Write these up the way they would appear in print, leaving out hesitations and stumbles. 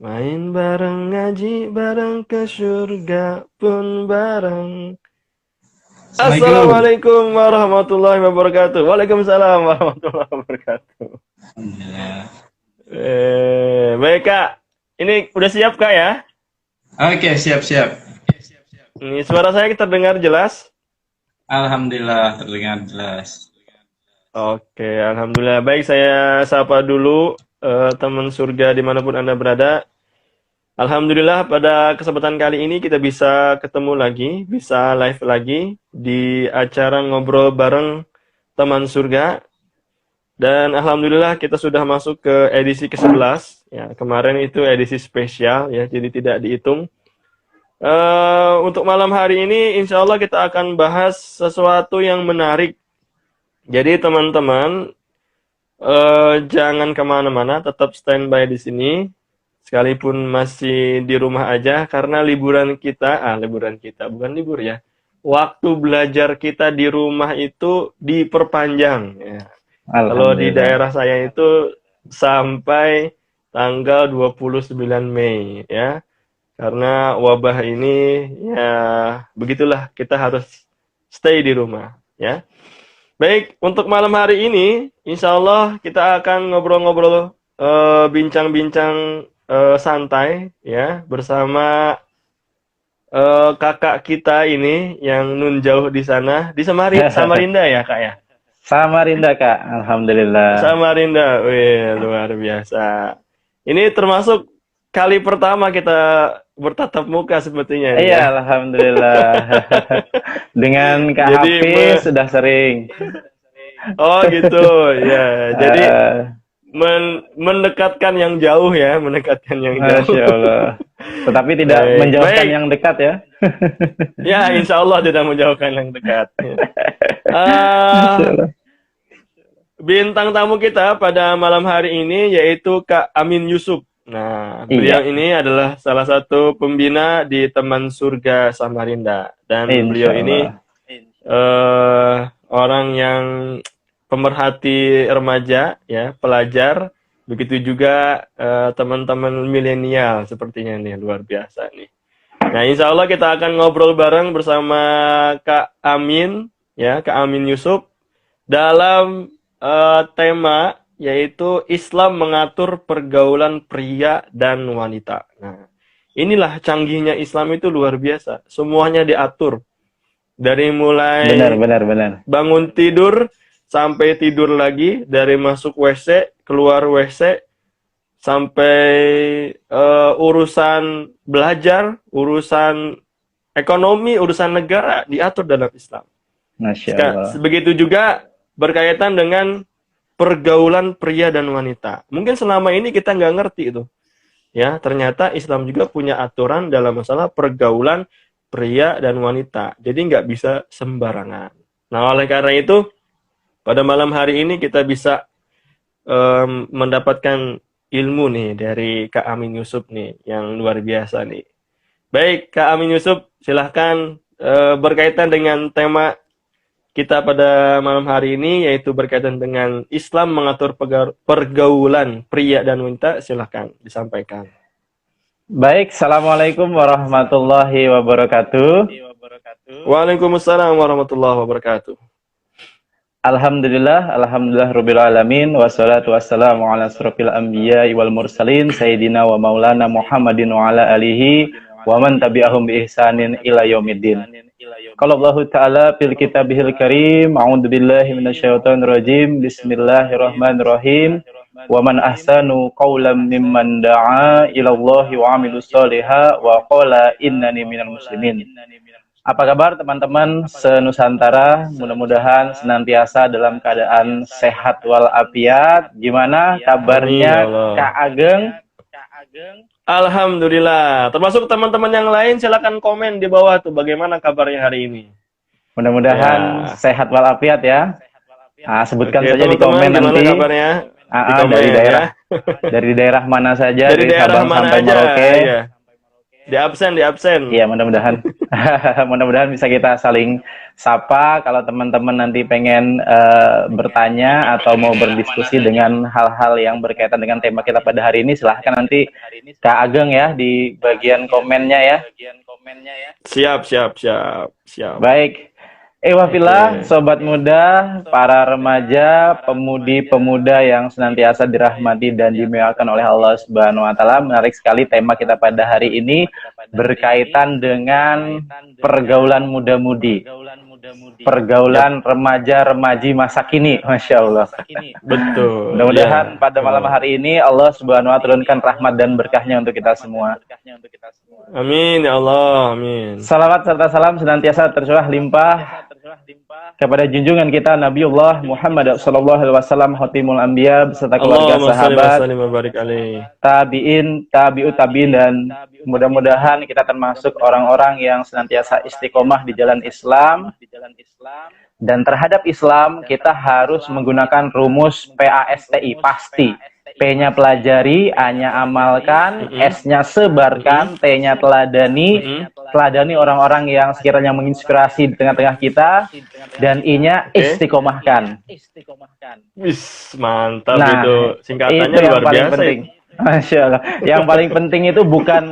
Main bareng, ngaji bareng, ke surga pun bareng. Assalamualaikum. Assalamualaikum warahmatullahi wabarakatuh. Waalaikumsalam warahmatullahi wabarakatuh. Alhamdulillah. Baik Kak, ini udah siap Kak ya? Oke, siap-siap. Ini suara saya terdengar jelas? Alhamdulillah terdengar jelas. Oke, alhamdulillah. Baik, saya sapa dulu teman surga dimanapun Anda berada. Alhamdulillah pada kesempatan kali ini kita bisa ketemu lagi, bisa live lagi di acara ngobrol bareng teman surga. Dan alhamdulillah kita sudah masuk ke edisi ke-11. Ya, kemarin itu edisi spesial ya, jadi tidak dihitung. Untuk malam hari ini insya Allah kita akan bahas sesuatu yang menarik. Jadi teman-teman jangan kemana-mana, tetap standby di sini. Sekalipun masih di rumah aja, karena liburan kita, bukan libur ya. Waktu belajar kita di rumah itu diperpanjang. Ya. Kalau di Alhamdulillah. daerah saya itu sampai tanggal 29 Mei ya. Karena wabah ini ya begitulah, kita harus stay di rumah ya. Baik, untuk malam hari ini insya Allah kita akan ngobrol-ngobrol bincang-bincang santai ya bersama kakak kita ini yang nun jauh di sana di Samarinda ya Kak ya. Samarinda, Kak. Alhamdulillah. Samarinda, wih luar biasa. Ini termasuk kali pertama kita bertatap muka sepertinya ini Iya, ya. alhamdulillah. Dengan Kak Jadi Hafiz sudah sering. oh gitu ya. Jadi Eh, mendekatkan yang jauh ya, mendekatkan yang jauh. Masya Allah. Tetapi tidak Baik, menjauhkan baik. yang dekat ya. Ya, insya Allah tidak menjauhkan yang dekat. Masya Ah, Allah. bintang tamu kita pada malam hari ini yaitu Kak Amin Yusuf. Nah, beliau Iya, ini adalah salah satu pembina di Teman Surga Samarinda dan beliau insya ini Allah. orang yang pemerhati remaja, ya, pelajar. Begitu juga teman-teman milenial sepertinya nih, luar biasa nih. Nah, insya Allah kita akan ngobrol bareng bersama Kak Amin, ya, Kak Amin Yusuf dalam tema yaitu Islam mengatur pergaulan pria dan wanita. Nah, inilah canggihnya Islam itu luar biasa. Semuanya diatur. Dari Benar, mulai benar, benar. bangun tidur sampai tidur lagi, dari masuk WC, keluar WC, sampai urusan belajar, urusan ekonomi, urusan negara diatur dalam Islam. Masya Allah. Begitu juga berkaitan dengan pergaulan pria dan wanita. Mungkin selama ini kita nggak ngerti itu. Ya, ternyata Islam juga punya aturan dalam masalah pergaulan pria dan wanita. Jadi nggak bisa sembarangan. Nah, oleh karena itu, pada malam hari ini kita bisa mendapatkan ilmu nih dari Kak Amin Yusuf nih, yang luar biasa nih. Baik, Kak Amin Yusuf, silahkan berkaitan dengan tema kita pada malam hari ini, yaitu berkaitan dengan Islam mengatur pergaulan pria dan wanita. Silahkan disampaikan. Baik, Assalamualaikum warahmatullahi wabarakatuh. Waalaikumsalam warahmatullahi wabarakatuh. Alhamdulillah, alhamdulillah rabbil alamin, wassalatu wassalamu ala asrofil anbiya wal mursalin, sayyidina wa maulana Muhammadin wa ala alihi wa man tabi'ahum bi ihsanin ila yaumiddin. Qala Allah Ta'ala fil kitabihil karim, a'udzu billahi minasyaitonir rajim, bismillahirrahmanirrahim. Wa man ahsanu qawlan mimman da'a ila Allah wa 'amilus shaliha wa qala innani minal muslimin. Apa kabar teman-teman senusantara? Mudah-mudahan senantiasa dalam keadaan sehat walafiat. Gimana Amin ya kabarnya Allah. Kak Ageng? Alhamdulillah. Termasuk teman-teman yang lain, silakan komen di bawah tuh bagaimana kabarnya hari ini. Mudah-mudahan Ya. sehat walafiat ya. Nah, sebutkan Oke, saja di teman-teman, komen gimana nanti. kabarnya? Di komen Dari daerah ya. dari daerah mana saja, Dari dari daerah Sabang mana sampai aja? Merauke. Ya. Di absen. Iya, mudah-mudahan mudah-mudahan bisa kita saling sapa. Kalau teman-teman nanti pengen bertanya atau mau berdiskusi dengan hal-hal yang berkaitan dengan tema kita pada hari ini, silahkan nanti Kak Ageng ya di bagian komennya ya. Siap, siap, siap, siap. Baik. Wafillah, sobat muda, para remaja, pemudi-pemuda yang senantiasa dirahmati dan dimuliakan oleh Allah Subhanahu wa taala. Menarik sekali tema kita pada hari ini berkaitan dengan pergaulan muda-mudi. Pergaulan remaja-remaji masa kini, Masya Allah. Betul. Mudah-mudahan pada malam hari ini Allah Subhanahu wa taala turunkan rahmat dan berkahnya untuk kita semua. Amin ya Allah, amin. Salawat serta salam senantiasa tercurah limpah kepada junjungan kita Nabiullah Muhammad sallallahu alaihi wasallam, Khatimul Anbiya, beserta keluarga, Allahumma shalli wa sahabat, sallim wa barik alaihi. tabi'in, tabi'ut tabi'in, dan mudah-mudahan kita termasuk orang-orang yang senantiasa istiqomah di jalan Islam. Dan terhadap Islam kita harus menggunakan rumus PASTI, pasti. P-nya pelajari, A-nya amalkan, S-nya sebarkan, T-nya teladani, teladani orang-orang yang sekiranya menginspirasi di tengah-tengah kita, dan I-nya istiqomahkan. Wis, mantap Nah, itu. Singkatannya itu yang luar paling biasa. penting. Masya Allah. Yang paling penting itu bukan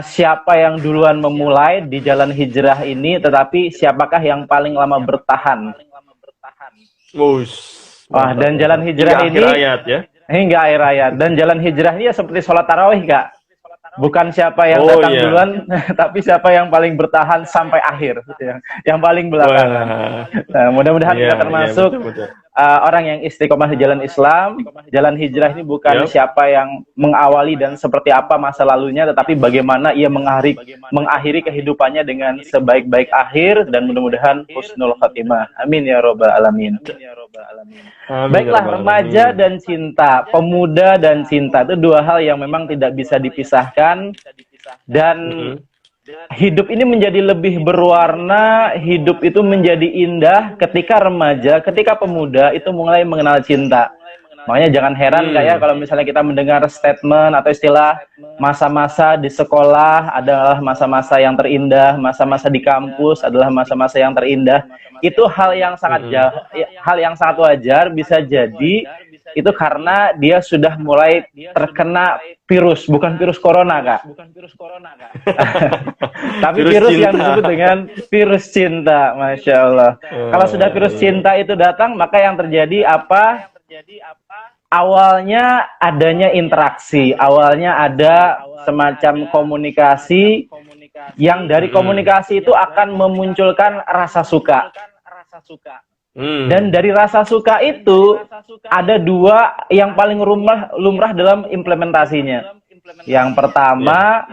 siapa yang duluan memulai di jalan hijrah ini, tetapi siapakah yang paling lama bertahan. Wah, dan jalan hijrah hingga ini akhir ayat ya. hingga akhir ayat. Dan jalan hijrah ini ya seperti sholat tarawih, Kak. Bukan siapa yang datang iya. duluan, tapi siapa yang paling bertahan sampai akhir, yang paling belakangan. Nah, mudah-mudahan Iya, kita termasuk iya, betul. orang yang istiqomah di jalan Islam. Jalan hijrah ini bukan siapa yang mengawali dan seperti apa masa lalunya, tetapi bagaimana ia mengakhiri kehidupannya dengan sebaik-baik akhir, dan mudah-mudahan husnul khatimah. Amin ya robbal alamin. Amin, Baiklah, ya Rabbal remaja alamin. dan cinta, pemuda dan cinta itu dua hal yang memang tidak bisa dipisahkan, dan hidup ini menjadi lebih berwarna, hidup itu menjadi indah ketika remaja, ketika pemuda itu mulai mengenal cinta. Makanya jangan heran kayak kalau misalnya kita mendengar statement atau istilah masa-masa di sekolah adalah masa-masa yang terindah, masa-masa di kampus adalah masa-masa yang terindah. Itu hal yang sangat hal yang sangat wajar, bisa jadi itu karena dia sudah mulai terkena virus, bukan virus corona, Kak. Tapi virus yang disebut dengan virus cinta, Masya Allah. Kalau sudah virus cinta itu datang, maka yang terjadi apa? Awalnya adanya interaksi, awalnya ada semacam komunikasi, yang dari komunikasi itu akan memunculkan rasa suka. Dan dari rasa suka itu ada dua yang paling lumrah dalam implementasinya. Yang pertama,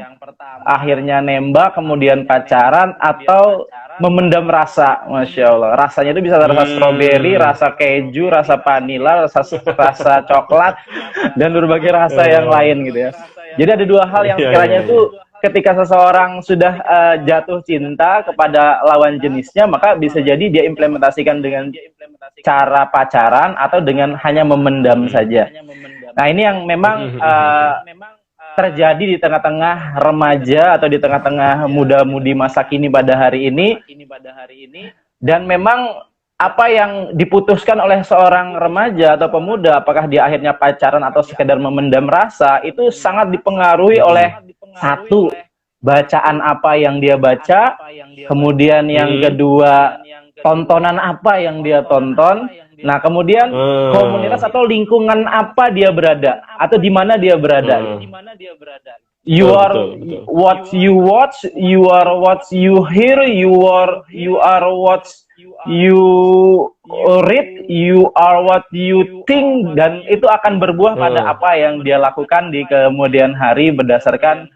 akhirnya nembak, kemudian pacaran, atau memendam rasa. Masya Allah. Rasanya itu bisa rasa stroberi, rasa keju, rasa vanila, rasa coklat, dan berbagai rasa yang lain gitu ya. Jadi ada dua hal yang sekiranya itu ketika seseorang sudah jatuh cinta kepada lawan jenisnya, maka bisa jadi dia implementasikan dengan cara pacaran atau dengan hanya memendam saja. Nah, ini yang memang terjadi di tengah-tengah remaja atau di tengah-tengah muda-mudi masa kini pada hari ini. Dan memang apa yang diputuskan oleh seorang remaja atau pemuda, apakah dia akhirnya pacaran atau sekedar memendam rasa, itu sangat dipengaruhi oleh satu, bacaan apa yang dia baca, kemudian yang kedua, tontonan apa yang dia tonton, nah kemudian komunitas atau lingkungan apa dia berada, atau di mana dia berada. You are what you watch, you are what you hear, you are what you read, you are what you think, dan itu akan berbuah pada apa yang dia lakukan di kemudian hari berdasarkan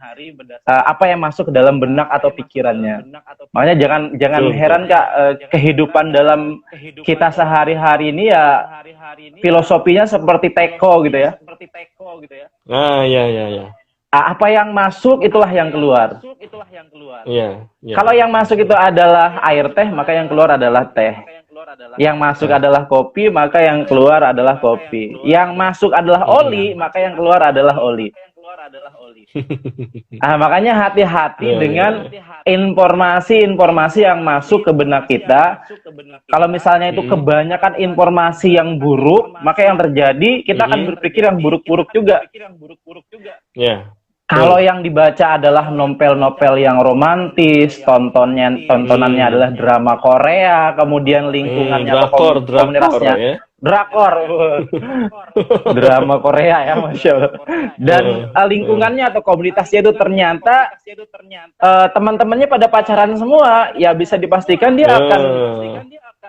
apa yang masuk ke dalam benak atau pikirannya. Makanya jangan heran, Kak, kehidupan dalam kita sehari-hari ini ya filosofinya seperti teko gitu ya. Iya. Apa yang masuk itulah yang keluar. Iya. Kalau yang masuk itu adalah air teh, maka yang keluar adalah teh. Yang masuk adalah kopi, maka yang keluar adalah kopi. Yang masuk adalah oli, maka yang keluar adalah oli. Makanya hati-hati dengan informasi-informasi yang masuk ke benak kita. Kalau misalnya itu kebanyakan informasi yang buruk, maka yang terjadi kita akan berpikir yang buruk-buruk juga. Iya. Kalau yang dibaca adalah novel-novel yang romantis, tontonannya adalah drama Korea, kemudian lingkungannya atau Drakor komunitasnya ya. drakor, drama Korea ya, masya Allah. Dan lingkungannya atau komunitasnya itu ternyata teman-temannya pada pacaran semua, ya bisa dipastikan dia akan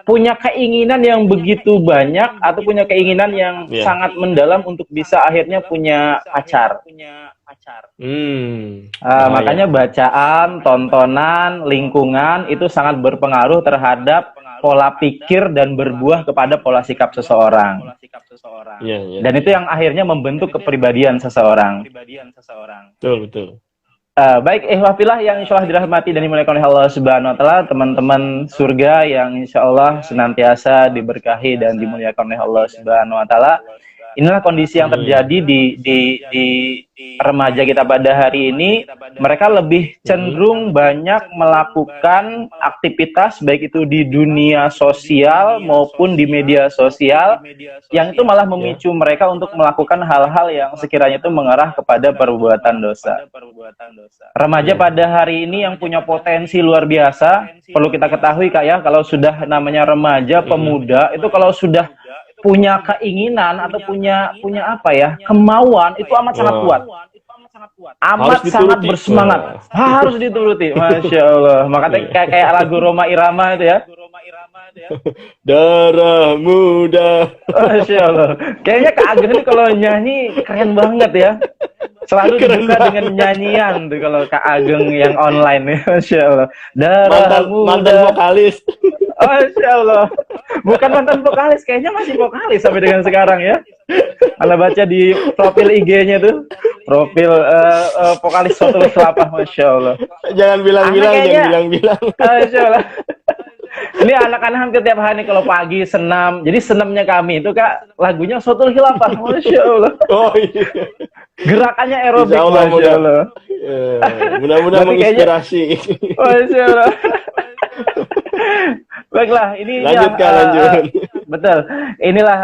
punya keinginan yang begitu banyak atau punya keinginan yang sangat mendalam untuk bisa akhirnya punya pacar. Makanya bacaan, tontonan, lingkungan itu sangat berpengaruh terhadap pola pikir dan berbuah kepada pola sikap seseorang. Dan itu yang akhirnya membentuk kepribadian seseorang. Betul. Baik, ikhwafillah yang insya Allah dirahmati dan dimuliakan oleh Allah Subhanahu wa Ta'ala, teman-teman surga yang insya Allah senantiasa diberkahi dan dimuliakan oleh Allah Subhanahu wa Ta'ala. Inilah kondisi yang terjadi di remaja kita pada hari ini. Mereka lebih cenderung banyak melakukan aktivitas baik itu di dunia sosial maupun di media sosial, yang itu malah memicu mereka untuk melakukan hal-hal yang sekiranya itu mengarah kepada perbuatan dosa. Remaja pada hari ini yang punya potensi luar biasa, perlu kita ketahui Kak ya, kalau sudah namanya remaja, pemuda, itu kalau sudah punya keinginan atau punya apa ya, kemauan, itu amat sangat kuat, amat sangat bersemangat, harus dituruti, masya Allah. Makanya kayak lagu Roma Irama itu ya, darah muda, masya Allah. Kayaknya Kak Ageng ini kalau nyanyi keren banget ya, selalu dibuka dengan nyanyian tuh kalau Kak Ageng yang online ya, masya Allah. Darah muda, mantan vokalis. Masya Allah. Bukan mantan vokalis, kayaknya masih vokalis sampai dengan sekarang ya. Anda baca di profil IG-nya tuh, profil vokalis Sotul Kelapa, masya Allah. Jangan bilang-bilang. Masya Allah. Ini anak-anak hampir tiap hari kalau pagi senam. Jadi senamnya kami itu Kak, lagunya Sotul Khilafah, masya Allah. Oh iya. Gerakannya aerobik, masya Allah. Mudah-mudahan menginspirasi. Masya Allah. Baiklah, ini lanjut. Betul. Inilah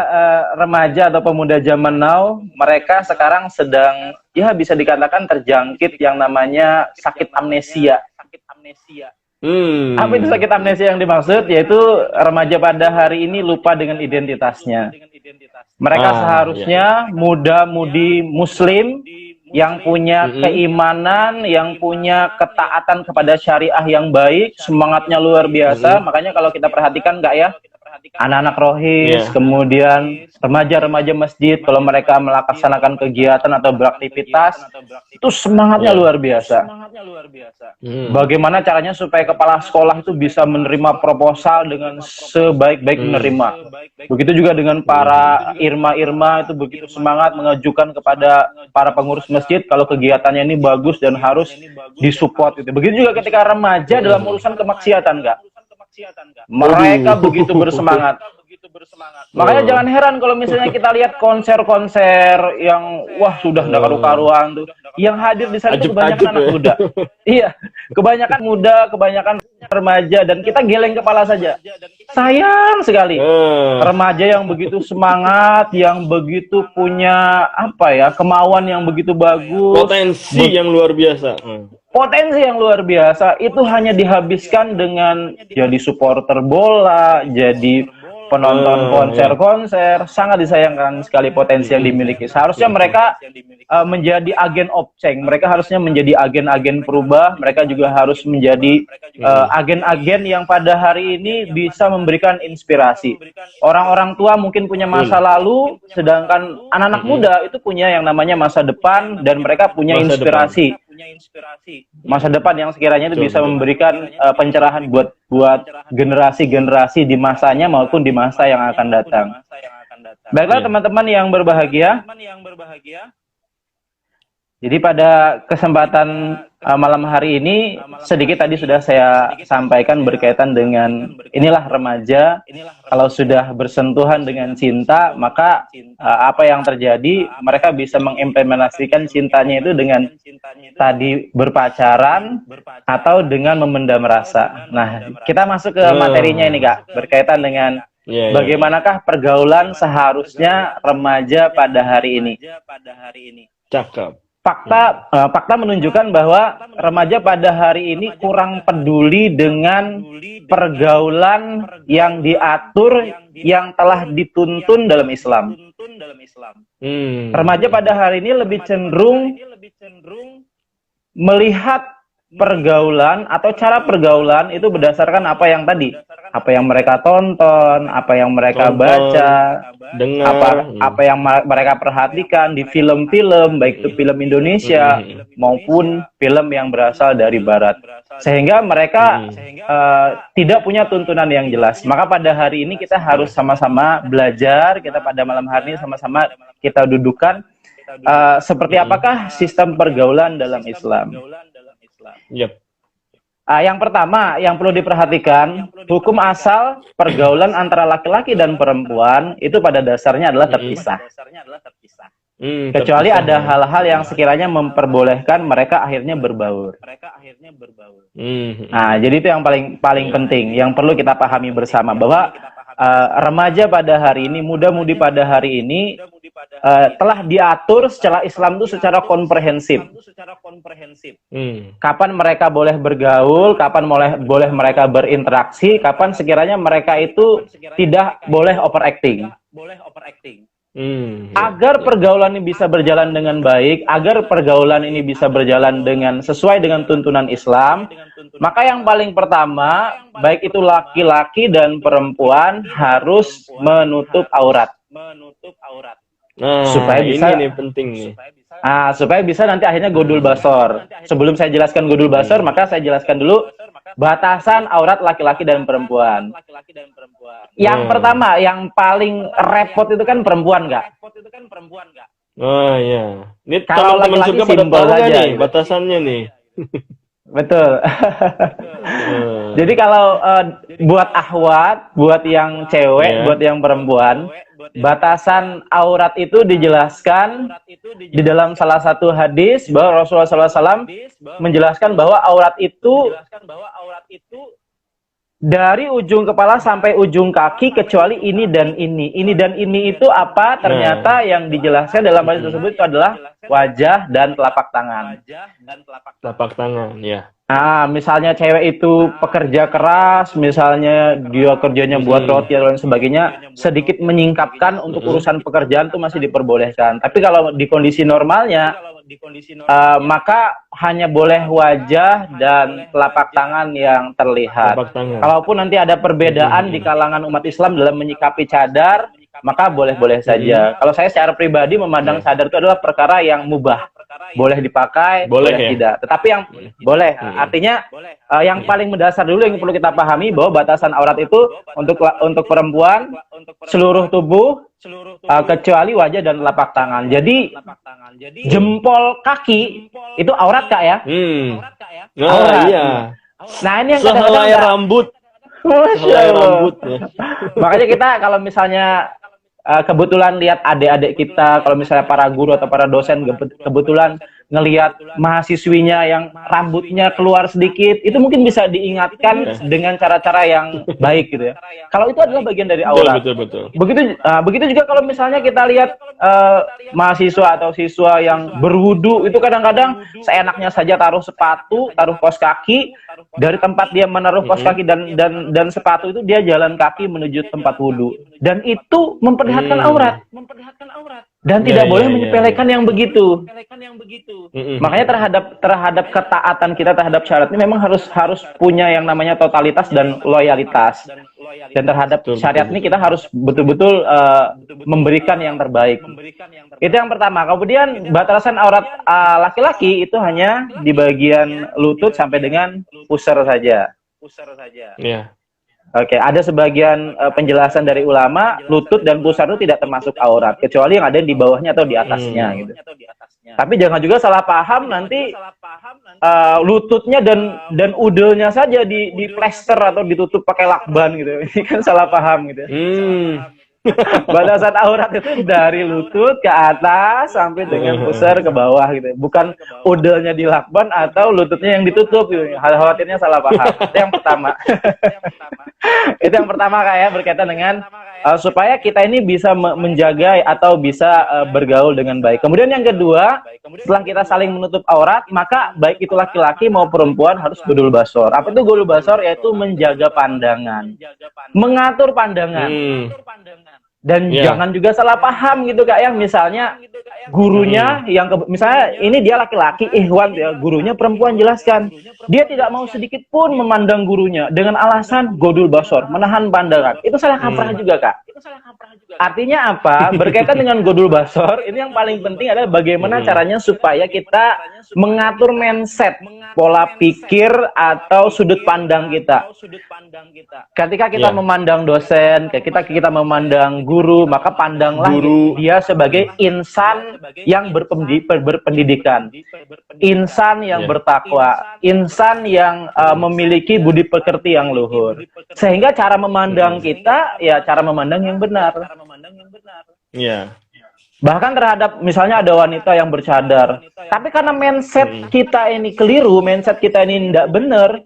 remaja atau pemuda zaman now. Mereka sekarang sedang, ya bisa dikatakan terjangkit yang namanya sakit amnesia. Apa itu sakit amnesia yang dimaksud? Yaitu remaja pada hari ini lupa dengan identitasnya. Mereka seharusnya muda-mudi muslim yang punya keimanan, yang punya ketaatan kepada syariah yang baik, semangatnya luar biasa. Makanya kalau kita perhatikan Kak ya, anak-anak rohis, kemudian remaja-remaja masjid, kalau mereka melaksanakan kegiatan atau beraktivitas, itu semangatnya luar biasa. Bagaimana caranya supaya kepala sekolah itu bisa menerima proposal dengan sebaik-baik menerima. Begitu juga dengan para irma-irma itu begitu semangat mengajukan kepada para pengurus masjid kalau kegiatannya ini bagus dan harus disupport. Begitu juga ketika remaja dalam urusan kemaksiatan Kak. Mereka begitu bersemangat. Makanya jangan heran kalau misalnya kita lihat konser-konser yang wah sudah tidak karu-karuan tuh. Yang hadir di sana itu kebanyakan anak muda. Iya, kebanyakan muda, kebanyakan remaja, dan kita geleng kepala saja. Sayang sekali. Remaja yang begitu semangat, yang begitu punya apa ya, kemauan yang begitu bagus, potensi yang luar biasa. Potensi yang luar biasa itu hanya dihabiskan dengan jadi supporter bola, jadi penonton konser-konser. Sangat disayangkan sekali potensi yang dimiliki. Seharusnya mereka menjadi agen opceng. Mereka harusnya menjadi agen-agen perubah. Mereka juga harus menjadi agen-agen yang pada hari ini bisa memberikan inspirasi. Orang-orang tua mungkin punya masa lalu, sedangkan anak-anak muda itu punya yang namanya masa depan, dan mereka punya inspirasi. Masa depan yang sekiranya itu bisa memberikan pencerahan buat generasi-generasi di masanya maupun di masa yang akan datang. Baiklah teman-teman yang berbahagia. Jadi pada kesempatan malam hari ini sedikit tadi sudah saya sampaikan berkaitan dengan inilah remaja. Kalau sudah bersentuhan dengan cinta, maka apa yang terjadi, mereka bisa mengimplementasikan cintanya itu dengan tadi berpacaran atau dengan memendam rasa. Nah, kita masuk ke materinya ini Kak, berkaitan dengan bagaimanakah pergaulan seharusnya remaja pada hari ini. Cakep. fakta menunjukkan bahwa remaja pada hari ini kurang peduli dengan pergaulan yang diatur, yang telah dituntun dalam Islam. Remaja pada hari ini lebih cenderung melihat pergaulan atau cara pergaulan itu berdasarkan apa yang mereka tonton, apa yang mereka baca, dengar, apa yang mereka perhatikan di film-film, baik itu film Indonesia maupun film yang berasal dari Barat, sehingga mereka tidak punya tuntunan yang jelas. Maka pada hari ini kita harus sama-sama belajar, kita pada malam hari ini sama-sama kita dudukan seperti apakah sistem pergaulan dalam Islam. Yep. Yang pertama yang perlu diperhatikan, hukum asal pergaulan antara laki-laki dan perempuan itu pada dasarnya adalah terpisah. Kecuali ada hal-hal yang sekiranya memperbolehkan mereka akhirnya berbaur. Nah, jadi itu yang paling penting, yang perlu kita pahami bersama, bahwa remaja pada hari ini, muda-mudi pada hari ini telah diatur secara Islam itu secara komprehensif. Kapan mereka boleh bergaul, kapan boleh mereka berinteraksi, kapan sekiranya mereka itu tidak boleh overacting. Agar pergaulan ini bisa berjalan dengan baik, agar pergaulan ini bisa berjalan sesuai dengan tuntunan Islam, maka yang paling pertama, baik itu laki-laki dan perempuan harus menutup aurat. Nah, supaya bisa, ini nih penting nih. Supaya bisa nanti akhirnya godul basor. Sebelum saya jelaskan godul basor, maka saya jelaskan dulu batasan aurat laki-laki dan perempuan. Yang pertama, yang paling repot itu kan perempuan, nggak? Oh iya. Ini kalau teman-teman laki-laki juga pada simpel tahu nggak saja, nih batasannya nih. Betul. Jadi kalau buat akhwat, buat yang cewek, buat yang perempuan, batasan aurat itu dijelaskan di dalam salah satu hadis bahwa Rasulullah SAW menjelaskan bahwa aurat itu dari ujung kepala sampai ujung kaki kecuali ini dan ini. Ini dan ini itu apa? Ternyata yang dijelaskan dalam hadis tersebut itu adalah wajah dan telapak tangan. Telapak tangan, ya. Nah, misalnya cewek itu pekerja keras, misalnya dia kerjanya buat roti dan sebagainya, sedikit menyingkapkan untuk urusan pekerjaan itu masih diperbolehkan. Tapi kalau di kondisi normalnya, maka hanya boleh wajah dan telapak tangan yang terlihat. Kalaupun nanti ada perbedaan di kalangan umat Islam dalam menyikapi cadar, maka boleh-boleh saja. Kalau saya secara pribadi memandang cadar itu adalah perkara yang mubah. Boleh dipakai, boleh tidak. Tetapi yang boleh, artinya yang paling mendasar dulu yang perlu kita pahami bahwa batasan aurat itu untuk perempuan seluruh tubuh kecuali wajah dan telapak tangan. Jadi jempol kaki itu aurat, Kak, ya? Aurat. Iya. Nah, ini yang kadang-kadang rambut. Masya Allah. Makanya kita kalau misalnya kebetulan lihat adik-adik kita, kalau misalnya para guru atau para dosen kebetulan ngelihat mahasiswinya yang rambutnya keluar sedikit, itu mungkin bisa diingatkan dengan cara-cara yang baik gitu ya. Kalau itu adalah bagian dari aurat. Betul. Begitu juga kalau misalnya kita lihat mahasiswa atau siswa yang berwudu, itu kadang-kadang seenaknya saja taruh sepatu, taruh kaos kaki, dari tempat dia menaruh kaos kaki dan sepatu itu dia jalan kaki menuju tempat wudu, dan itu memperlihatkan aurat. Dan tidak boleh menyepelekan yang begitu. Makanya terhadap ketaatan kita terhadap syarat ini memang harus punya yang namanya totalitas dan loyalitas. Dan terhadap syariat ini kita harus betul-betul memberikan yang terbaik. Itu yang pertama. Kemudian batasan aurat laki-laki itu hanya di bagian lutut sampai dengan pusar saja. Iya. Oke, ada sebagian penjelasan dari ulama, lutut dan pusar itu tidak termasuk aurat, kecuali yang ada di bawahnya atau di atasnya gitu. Tapi jangan juga salah paham nanti lututnya dan udelnya saja di plester atau ditutup pakai lakban gitu. Ini kan salah paham gitu. Batasan aurat itu dari lutut ke atas sampai dengan pusar ke bawah gitu. Bukan udelnya dilakban atau lututnya yang ditutup gitu. Hal khawatirnya salah paham. Itu yang pertama. Itu yang pertama kayak berkaitan dengan supaya kita ini bisa menjaga atau bisa bergaul dengan baik. Kemudian yang kedua, setelah kita saling menutup aurat, maka baik itu laki-laki mau perempuan harus godul basor. Apa itu godul basor? Yaitu menjaga pandangan, mengatur pandangan. Dan jangan juga salah paham gitu Kak ya. Misalnya gurunya yang misalnya ini dia laki-laki ikhwan ya, gurunya perempuan, jelaskan. Dia tidak mau sedikit pun memandang gurunya dengan alasan godul basor, menahan pandangan. Itu salah kaprah juga Kak. Artinya apa? Berkaitan dengan godul basor, ini yang paling penting adalah bagaimana caranya supaya kita mengatur mindset, pola pikir atau sudut pandang kita. Ketika kita memandang dosen, ketika kita memandang guru, maka pandanglah dia sebagai insan yang berpendidikan, insan yang bertakwa, insan yang memiliki budi pekerti yang luhur. Sehingga cara memandang kita, ya cara memandang yang benar. Iya. Bahkan terhadap misalnya ada wanita yang bercadar, tapi karena mindset kita ini keliru, mindset kita ini tidak benar,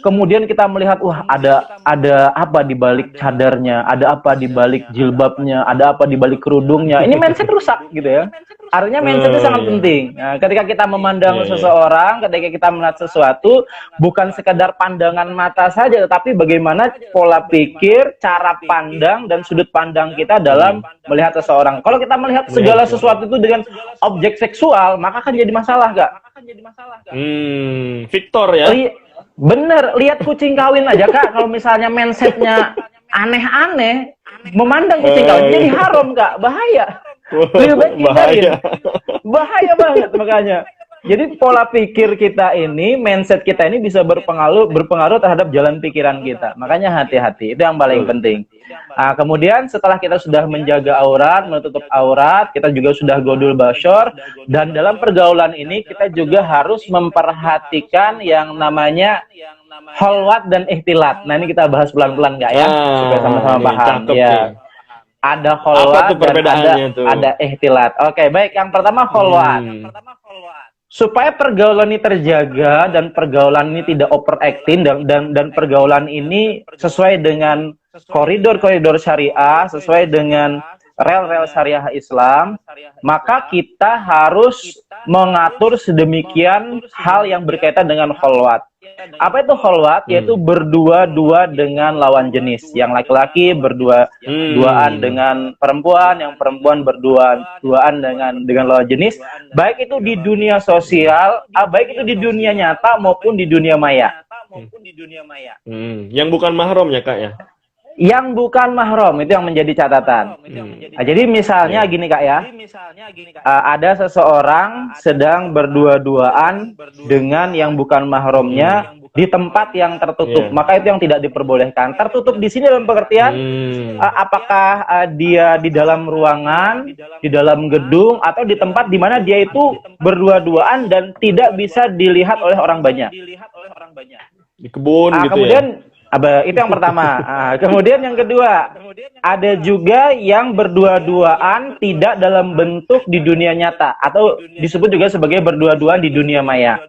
kemudian kita melihat wah ada apa di balik cadarnya, ada apa di balik jilbabnya, ada apa di balik kerudungnya. Ini mindset rusak gitu ya. Artinya mindset itu sangat penting. Nah, ketika kita memandang seseorang, ketika kita melihat sesuatu, bukan sekedar pandangan mata saja, tetapi bagaimana pola pikir, cara pandang, dan sudut pandang kita dalam melihat seseorang. Kalau kita melihat segala sesuatu itu dengan objek seksual, maka akan jadi masalah, Kak. Victor ya? Bener, lihat kucing kawin aja, Kak. Kalau misalnya mindsetnya aneh-aneh, memandang kucing kawin jadi haram, Kak. Bahaya. Lebih baik hindarin. Bahaya banget makanya. Jadi pola pikir kita ini, mindset kita ini bisa berpengaruh terhadap jalan pikiran kita. Makanya hati-hati, itu yang paling penting. Nah, kemudian setelah kita sudah menjaga aurat, menutup aurat, kita juga sudah godul basyur, dan dalam pergaulan ini kita juga harus memperhatikan yang namanya kholwat dan ihtilat. Nah ini kita bahas pelan-pelan nggak ya? Supaya sama-sama paham. Ya. Ada kholwat dan ada ihtilat. Oke, baik. Yang pertama kholwat. Supaya pergaulan ini terjaga dan pergaulan ini tidak overacting dan pergaulan ini sesuai dengan koridor-koridor syariah, sesuai dengan rel-rel syariah Islam, maka kita harus mengatur sedemikian hal yang berkaitan dengan kholwat. Apa itu kholwat? Yaitu berdua-dua dengan lawan jenis. Yang laki-laki berdua-duaan dengan perempuan, yang perempuan berdua-duaan dengan lawan jenis. Baik itu di dunia sosial, baik itu di dunia nyata maupun di dunia maya. Yang bukan mahram ya Kak ya? Yang bukan mahram itu yang menjadi catatan. Nah, jadi misalnya gini Kak ya, ada seseorang sedang berdua-duaan dengan yang bukan mahramnya di tempat yang tertutup, maka itu yang tidak diperbolehkan. Tertutup di sini dalam pengertian apakah dia di dalam ruangan, di dalam gedung, atau di tempat di mana dia itu berdua-duaan dan tidak bisa dilihat oleh orang banyak. Di kebun gitu kemudian, ya. Itu yang pertama. Kemudian yang kedua, ada juga yang berdua-duaan tidak dalam bentuk di dunia nyata, atau disebut juga sebagai berdua-duaan di dunia maya.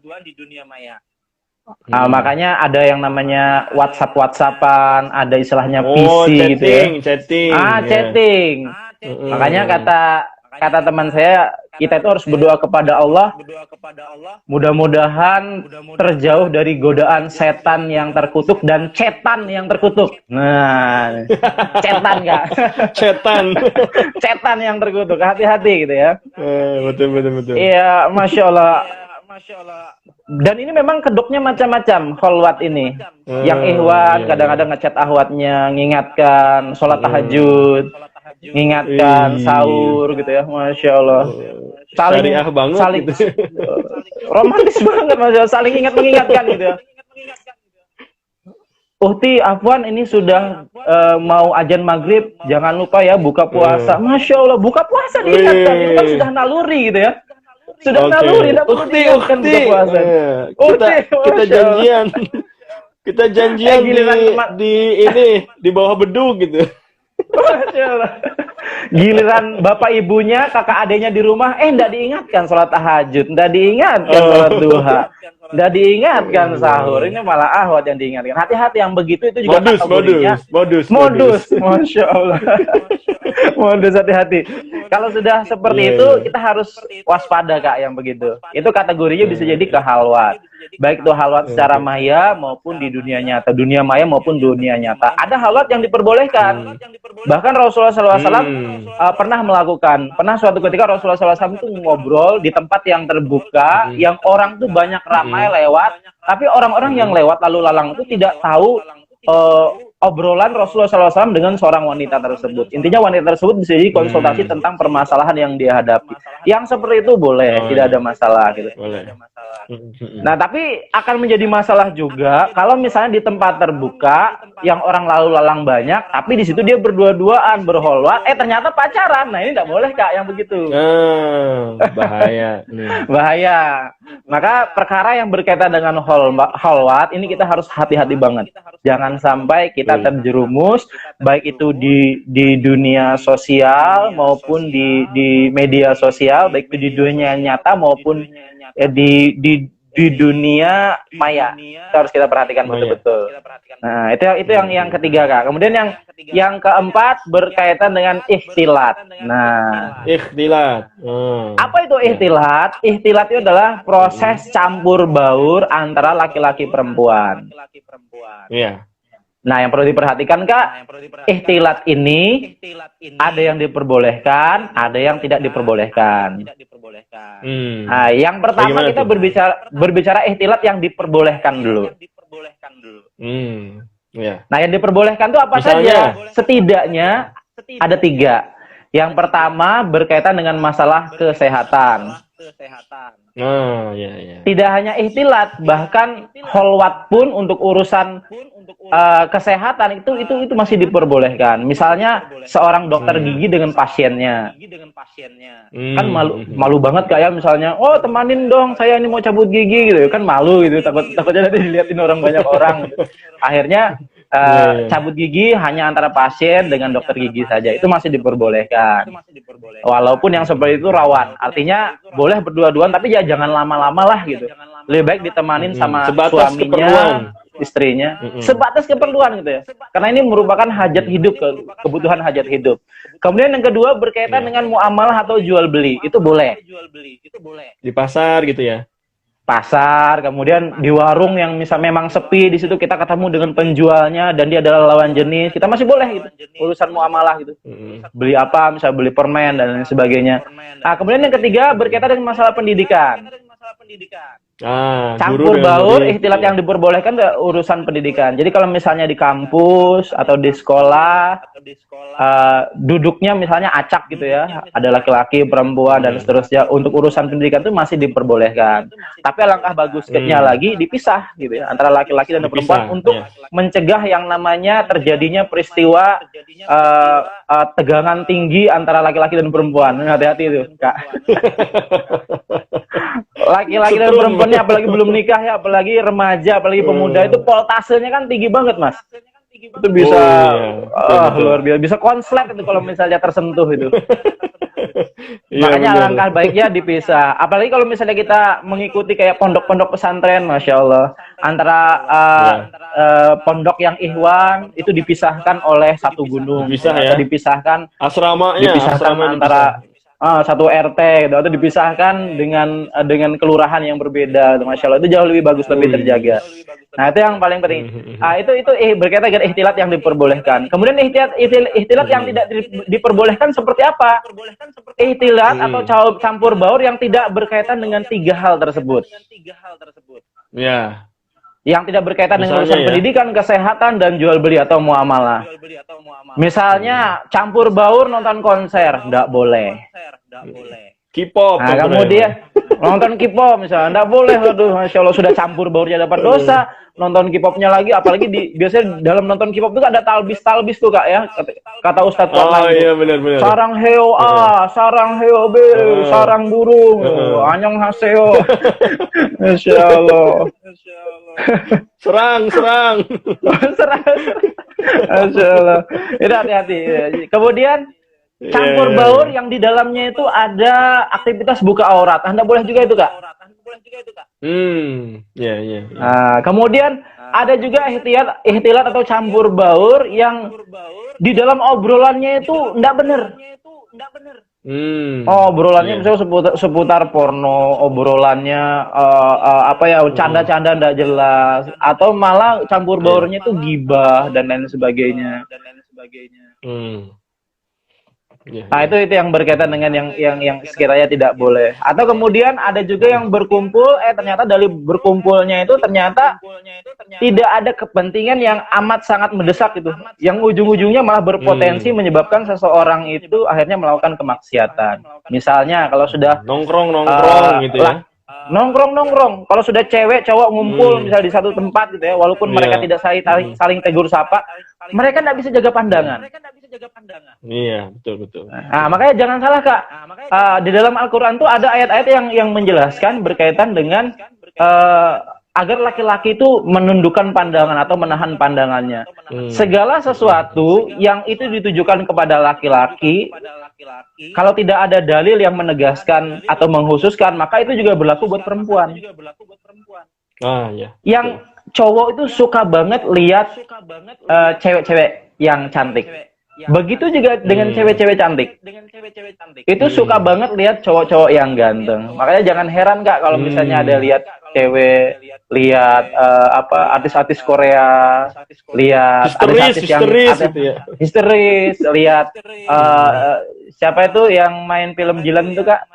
Makanya ada yang namanya WhatsApp-WhatsAppan, ada istilahnya PC gitu ya. Chatting. Makanya kata teman saya, kita itu harus berdoa kepada Allah, mudah-mudahan terjauh dari godaan setan yang terkutuk dan cetan yang terkutuk. Nah, cetan Kak. Cetan yang terkutuk, hati-hati gitu ya. Betul. Iya, Masya Allah. Dan ini memang kedoknya macam-macam kholwat ini. Yang ikhwan kadang-kadang ngechat ahwatnya, ngingatkan sholat tahajud, ngingatkan sahur gitu ya, Masya Allah. Saling banget gitu. Romantis banget, Masya Allah. Saling mengingatkan gitu ya. Uhti, afwan, ini sudah mau azan maghrib, jangan lupa ya buka puasa. Masya Allah, buka puasa diingatkan, itu kan sudah naluri gitu ya. Sudah naluri, tidak perlu diingatkan buka puasa. Kita janjian. Kita janjian di bawah beduk gitu. Masya Allah. Giliran bapak ibunya, kakak adiknya di rumah, enggak diingatkan sholat tahajud, enggak diingatkan sholat duha, enggak diingatkan sahur. Ini malah ahwat yang diingatkan. Hati-hati yang begitu itu juga kategorinya modus. Masya Allah. Modus, hati-hati. Kalau sudah seperti itu, kita harus waspada Kak yang begitu. Itu kategorinya bisa jadi kehalwat. Baik itu halwat secara maya maupun di dunia nyata, dunia maya maupun dunia nyata. Ada halwat yang diperbolehkan. Bahkan Rasulullah SAW pernah suatu ketika Rasulullah SAW itu ngobrol di tempat yang terbuka, yang orang tuh banyak ramai lewat, tapi orang-orang yang lewat lalu lalang itu tidak tahu obrolan Rasulullah SAW dengan seorang wanita tersebut. Intinya wanita tersebut bisa jadi konsultasi tentang permasalahan yang dia hadapi. Yang seperti itu boleh, tidak ada masalah gitu. Nah, tapi akan menjadi masalah juga kalau misalnya di tempat terbuka yang orang lalu lalang banyak, tapi di situ dia berdua-duaan berholwat, ternyata pacaran. Nah, ini tidak boleh Kak yang begitu. Bahaya. Bahaya. Maka perkara yang berkaitan dengan holwat ini kita harus hati-hati banget. Jangan sampai kita terjerumus baik itu di dunia sosial maupun di media sosial, baik itu di dunia nyata maupun di dunia maya. Itu harus kita perhatikan betul-betul. Nah, itu yang ketiga Kak. Kemudian yang keempat berkaitan dengan ikhtilat. Nah, ikhtilat. Apa itu ikhtilat? Ikhtilat itu adalah proses campur baur antara laki-laki perempuan. Iya. Nah, yang perlu diperhatikan Kak, ikhtilat ini ada yang diperbolehkan, ada yang tidak diperbolehkan. Nah, yang pertama kita berbicara ikhtilat yang diperbolehkan dulu. Yeah. Nah, yang diperbolehkan itu apa saja? Setidaknya ada 3. Yang pertama berkaitan dengan masalah kesehatan. Tidak hanya ikhtilat, bahkan holwat pun untuk urusan kesehatan itu masih diperbolehkan. Misalnya seorang dokter gigi dengan pasiennya, kan malu banget kayak misalnya, oh temanin dong, saya ini mau cabut gigi gitu, kan malu gitu, takutnya nanti dilihatin orang banyak orang. Akhirnya cabut gigi hanya antara pasien dengan dokter gigi saja, itu masih diperbolehkan. Walaupun yang seperti itu rawan, artinya boleh berdua-duaan, tapi ya jangan lama-lama lah gitu. Lebih baik ditemanin sama suaminya, istrinya, sebatas keperluan gitu ya. Karena ini merupakan hajat hidup, kebutuhan hajat hidup. Kemudian yang kedua berkaitan dengan muamalah atau jual beli, itu boleh. Di pasar gitu ya. Pasar, kemudian di warung yang misal memang sepi, di situ kita ketemu dengan penjualnya dan dia adalah lawan jenis, kita masih boleh gitu, urusan muamalah gitu. Beli apa, misal beli permen dan lain sebagainya. Nah, kemudian yang ketiga berkaitan dengan masalah pendidikan. Campur baur, ikhtilat yang diperbolehkan ke urusan pendidikan. Jadi kalau misalnya di kampus atau di sekolah, duduknya misalnya acak gitu ya, ada laki-laki, perempuan dan seterusnya, untuk urusan pendidikan itu masih diperbolehkan. Tapi alangkah bagusnya lagi dipisah gitu ya, antara laki-laki dan perempuan untuk mencegah yang namanya terjadinya peristiwa tegangan tinggi antara laki-laki dan perempuan. Hati-hati itu Kak. Laki-laki dan perempuannya apalagi belum nikah ya, apalagi remaja, apalagi pemuda, itu voltasenya kan tinggi banget Mas. Itu bisa luar biasa, bisa konslet itu kalau misalnya tersentuh itu. Makanya alangkah baiknya dipisah. Apalagi kalau misalnya kita mengikuti kayak pondok-pondok pesantren, Masya Allah, antara pondok yang ikhwan itu dipisahkan oleh satu gunung, dipisahkan asramanya, antara satu RT gitu, atau dipisahkan dengan kelurahan yang berbeda, Masya Allah, itu jauh lebih bagus, lebih terjaga. Nah, itu yang paling penting. Itu berkaitan dengan ikhtilat yang diperbolehkan. Kemudian ikhtilat yang tidak diperbolehkan seperti apa? Ikhtilat atau campur baur yang tidak berkaitan dengan 3 hal tersebut. Ya. Yang tidak berkaitan dengan urusan pendidikan, kesehatan, dan jual beli atau muamalah. Misalnya campur baur nonton konser, enggak boleh. K-pop. Nah, kemudian nonton K-pop misalnya, enggak boleh. Aduh, Masya Allah, sudah campur baurnya dapat dosa. Nonton K-popnya lagi, apalagi biasanya dalam nonton K-pop itu ada talbis tuh Kak ya, kata Ustadz Kuat. Iya, benar. Sarang heo A, sarang heo B, sarang burung, anyong haseo. Masya Allah. Serang. Masya Allah. Itu hati-hati. Kemudian campur Iya. baur yang di dalamnya itu ada aktivitas buka aurat. Anda boleh juga itu, Kak. Ya, ya, ya. Nah, kemudian ada juga ihtilat atau campur baur yang di dalam obrolannya itu enggak benar. Obrolannya Iya. misalnya seputar porno, obrolannya apa ya, canda-canda enggak jelas, atau malah campur Iya. baurnya itu gibah dan lain sebagainya. Iya, Nah, iya. itu yang berkaitan dengan yang sekiranya tidak boleh. Atau kemudian ada juga yang berkumpul, ternyata dari berkumpulnya itu ternyata tidak ada kepentingan yang amat sangat mendesak gitu. Yang ujung-ujungnya malah berpotensi menyebabkan seseorang itu akhirnya melakukan kemaksiatan. Misalnya kalau sudah Nongkrong gitu ya. nongkrong, kalau sudah cewek cowok ngumpul misalnya di satu tempat gitu ya, walaupun mereka Iya. tidak saling tegur sapa, mereka tidak bisa jaga pandangan. Iya, betul, betul. Nah, makanya jangan salah, Kak. Di dalam Al-Quran tuh ada ayat-ayat yang menjelaskan berkaitan dengan agar laki-laki itu menundukkan pandangan atau menahan pandangannya. Segala sesuatu yang itu ditujukan kepada laki-laki, kalau tidak ada dalil yang menegaskan atau menghususkan, maka itu juga berlaku buat perempuan. Ya. Yang cowok itu suka banget lihat cewek-cewek yang cantik. Begitu juga dengan cewek-cewek cantik. Itu suka banget lihat cowok-cowok yang ganteng. Makanya jangan heran, Kak, kalau misalnya ada lihat cewek, lihat artis-artis Korea, lihat artis-artis yang gitu ya. histeris, lihat siapa itu yang main film Jilan itu, Kak?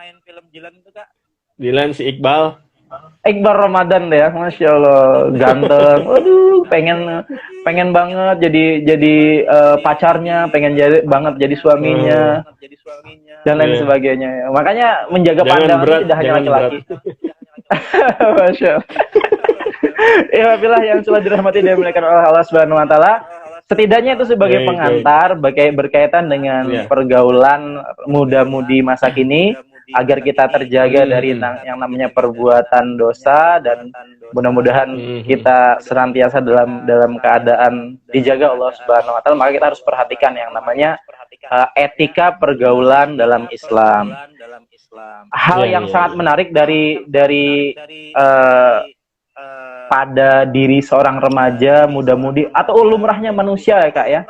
Dilan si Iqbal. Iqbal Ramadan deh ya, Masya Allah, ganteng. Waduh, pengen banget jadi pacarnya, pengen banget jadi suaminya, dan lain sebagainya. Makanya menjaga pandangan tidak hanya laki-laki. Masya Allah. Ya, bila yang telah dirahmati dan dimuliakan oleh Allah Subhanahu wa taala, setidaknya itu sebagai pengantar berkaitan dengan pergaulan muda-mudi masa kini, agar kita terjaga dari yang namanya perbuatan dosa, dan mudah-mudahan kita senantiasa dalam keadaan dijaga Allah Subhanahu wa taala. Maka kita harus perhatikan yang namanya etika pergaulan dalam Islam. Hal yang sangat menarik dari pada diri seorang remaja, muda-mudi, atau lumrahnya manusia ya, Kak ya.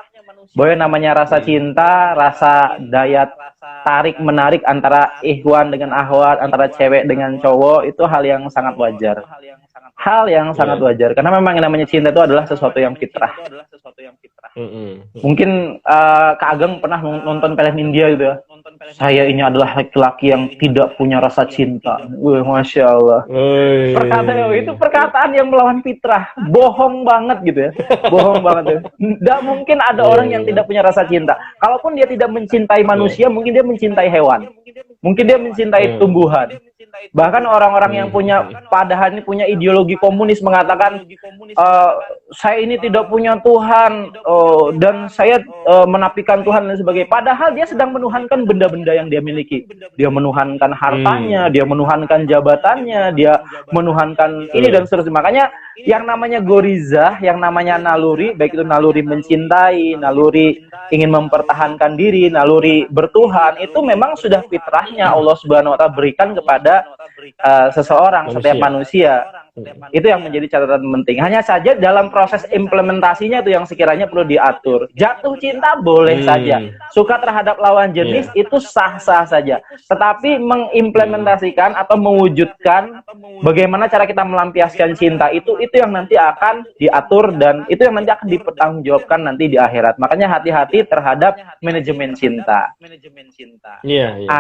Bahwa namanya rasa cinta, rasa daya tarik menarik antara ikhwan dengan akhwat, antara cewek dengan cowok, itu hal yang sangat wajar. Hal yang sangat wajar, karena memang yang namanya cinta itu adalah sesuatu yang fitrah. Mungkin Kak Ageng pernah nonton film India gitu ya. Saya ini adalah laki-laki yang tidak punya rasa cinta. Masya Allah. Itu perkataan yang melawan fitrah. Bohong banget gitu ya. Bohong banget ya. Tidak mungkin ada orang yang tidak punya rasa cinta. Kalaupun dia tidak mencintai manusia, mungkin dia mencintai hewan. Mungkin dia mencintai tumbuhan. Bahkan orang-orang yang padahal ini punya ideologi komunis mengatakan saya ini tidak punya Tuhan, dan saya menafikan Tuhan dan sebagainya. Padahal dia sedang menuhankan benda-benda yang dia miliki. Dia menuhankan hartanya, dia menuhankan jabatannya, dia menuhankan ini dan seterusnya. Makanya yang namanya gorizah, yang namanya naluri, baik itu naluri mencintai, naluri ingin mempertahankan diri, naluri bertuhan, itu memang sudah fitrahnya Allah Subhanahu wa taala berikan kepada seseorang, setiap manusia. Itu yang menjadi catatan penting. Hanya saja dalam proses implementasinya itu yang sekiranya perlu diatur. Jatuh cinta boleh saja, suka terhadap lawan jenis itu sah-sah saja. Tetapi mengimplementasikan atau mewujudkan bagaimana cara kita melampiaskan cinta itu yang nanti akan diatur, dan itu yang nanti akan dipertanggungjawabkan nanti di akhirat. Makanya hati-hati terhadap manajemen cinta.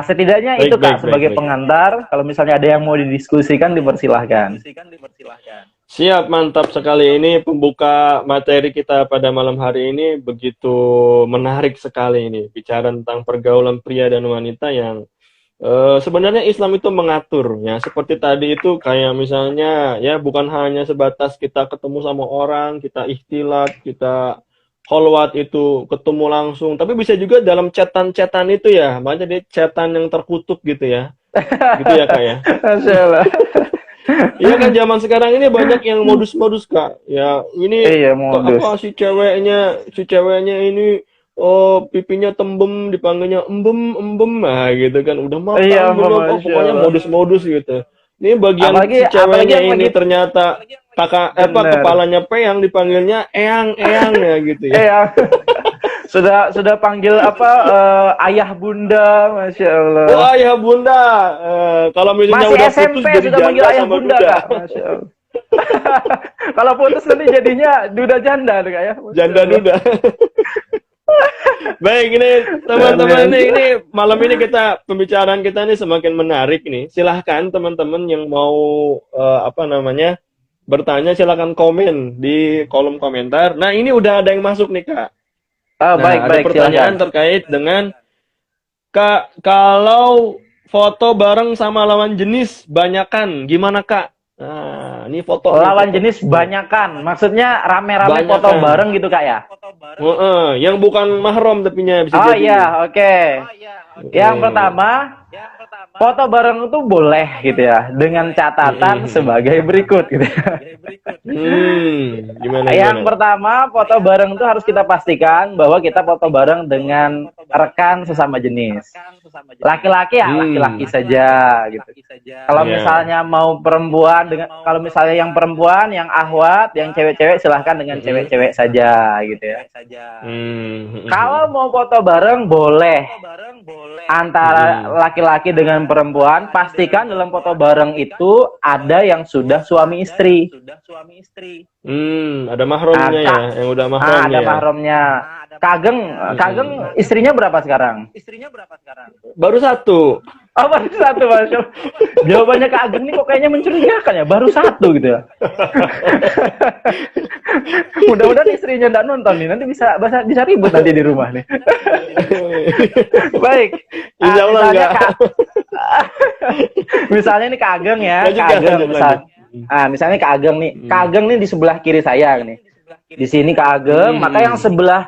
Setidaknya itu, Kak, sebagai pengantar. Kalau misalnya ada yang mau didiskusikan, dipersilahkan. Siap, mantap sekali. Ini pembuka materi kita pada malam hari ini begitu menarik sekali ini. Bicara tentang pergaulan pria dan wanita yang sebenarnya Islam itu mengatur. Ya, seperti tadi itu kayak misalnya ya bukan hanya sebatas kita ketemu sama orang, kita ikhtilat, kita kholwat itu ketemu langsung. Tapi bisa juga dalam chatan-chatan itu ya. Makanya dia chatan yang terkutuk gitu ya. Gitu ya, Kak ya. Masya Allah. Iya kan zaman sekarang ini banyak yang modus-modus Kak. Ya ini Iya, modus. apa si ceweknya ini oh pipinya tembem dipanggilnya embem embem nah gitu kan udah Iya, matang belum oh Masya pokoknya Allah. modus-modus gitu. Ini bagian Apalagi si apalagi ceweknya yang ini lagi ternyata bener. kepalanya peyang dipanggilnya eyang eyang ya gitu ya. Ya, sudah panggil apa ayah bunda, Masya Allah. Wah ya bunda. Kalau misalnya Masih udah putus SMP jadi sudah manggil janda ayah sama bunda, duda. Kak. Masya Allah. Kalau putus nanti jadinya duda janda tuh, Kak ya. Masya Janda Allah. duda. Baik, ini Luar teman-teman biasa. ini malam ini pembicaraan kita ini semakin menarik nih. Silahkan teman-teman yang mau apa namanya bertanya silahkan komen di kolom komentar. Nah ini udah ada yang masuk nih Kak. Oh, Nah ada baik, pertanyaan silakan. terkait dengan Kak kalau foto bareng sama lawan jenis banyakan gimana Kak? Nah ini foto nih Lawan foto. jenis banyakan, maksudnya rame-rame foto Banyakan. bareng gitu, Kak ya. Yang bukan mahram tapinya bisa Oh jadi iya, nih. oke. Yang Heeh. pertama, foto bareng itu boleh gitu ya, dengan catatan sebagai berikut gitu ya. Gimana Yang gimana? pertama, foto bareng itu harus kita pastikan bahwa kita foto bareng dengan rekan sesama jenis. Laki-laki ya laki-laki saja gitu. Kalau Ya. misalnya mau perempuan kalau misalnya yang perempuan, yang ahwat, yang cewek-cewek silahkan dengan cewek-cewek saja gitu ya. Kalau mau foto bareng boleh antara laki-laki dengan perempuan, pastikan dalam foto bareng itu ada yang sudah suami istri. Ada mahramnya ya, yang udah mahramnya Ada ya. mahramnya. Kageng istrinya berapa sekarang? Baru satu. Oh, baru satu, Masya Allah. Jawabannya Kak Ageng nih kok kayaknya mencurigakan ya, baru satu gitu ya. Mudah-mudahan istrinya nggak nonton nih, nanti bisa ribut nanti di rumah nih. Baik. Insya Allah Misalnya enggak. misalnya nih Kak Ageng ya, Lanjut, Kak Kak, Ageng lanjut, misal. lanjut. Misalnya Kak Ageng nih, Kak Ageng nih di sebelah kiri saya nih. Di sini Kak Ageng, maka yang sebelah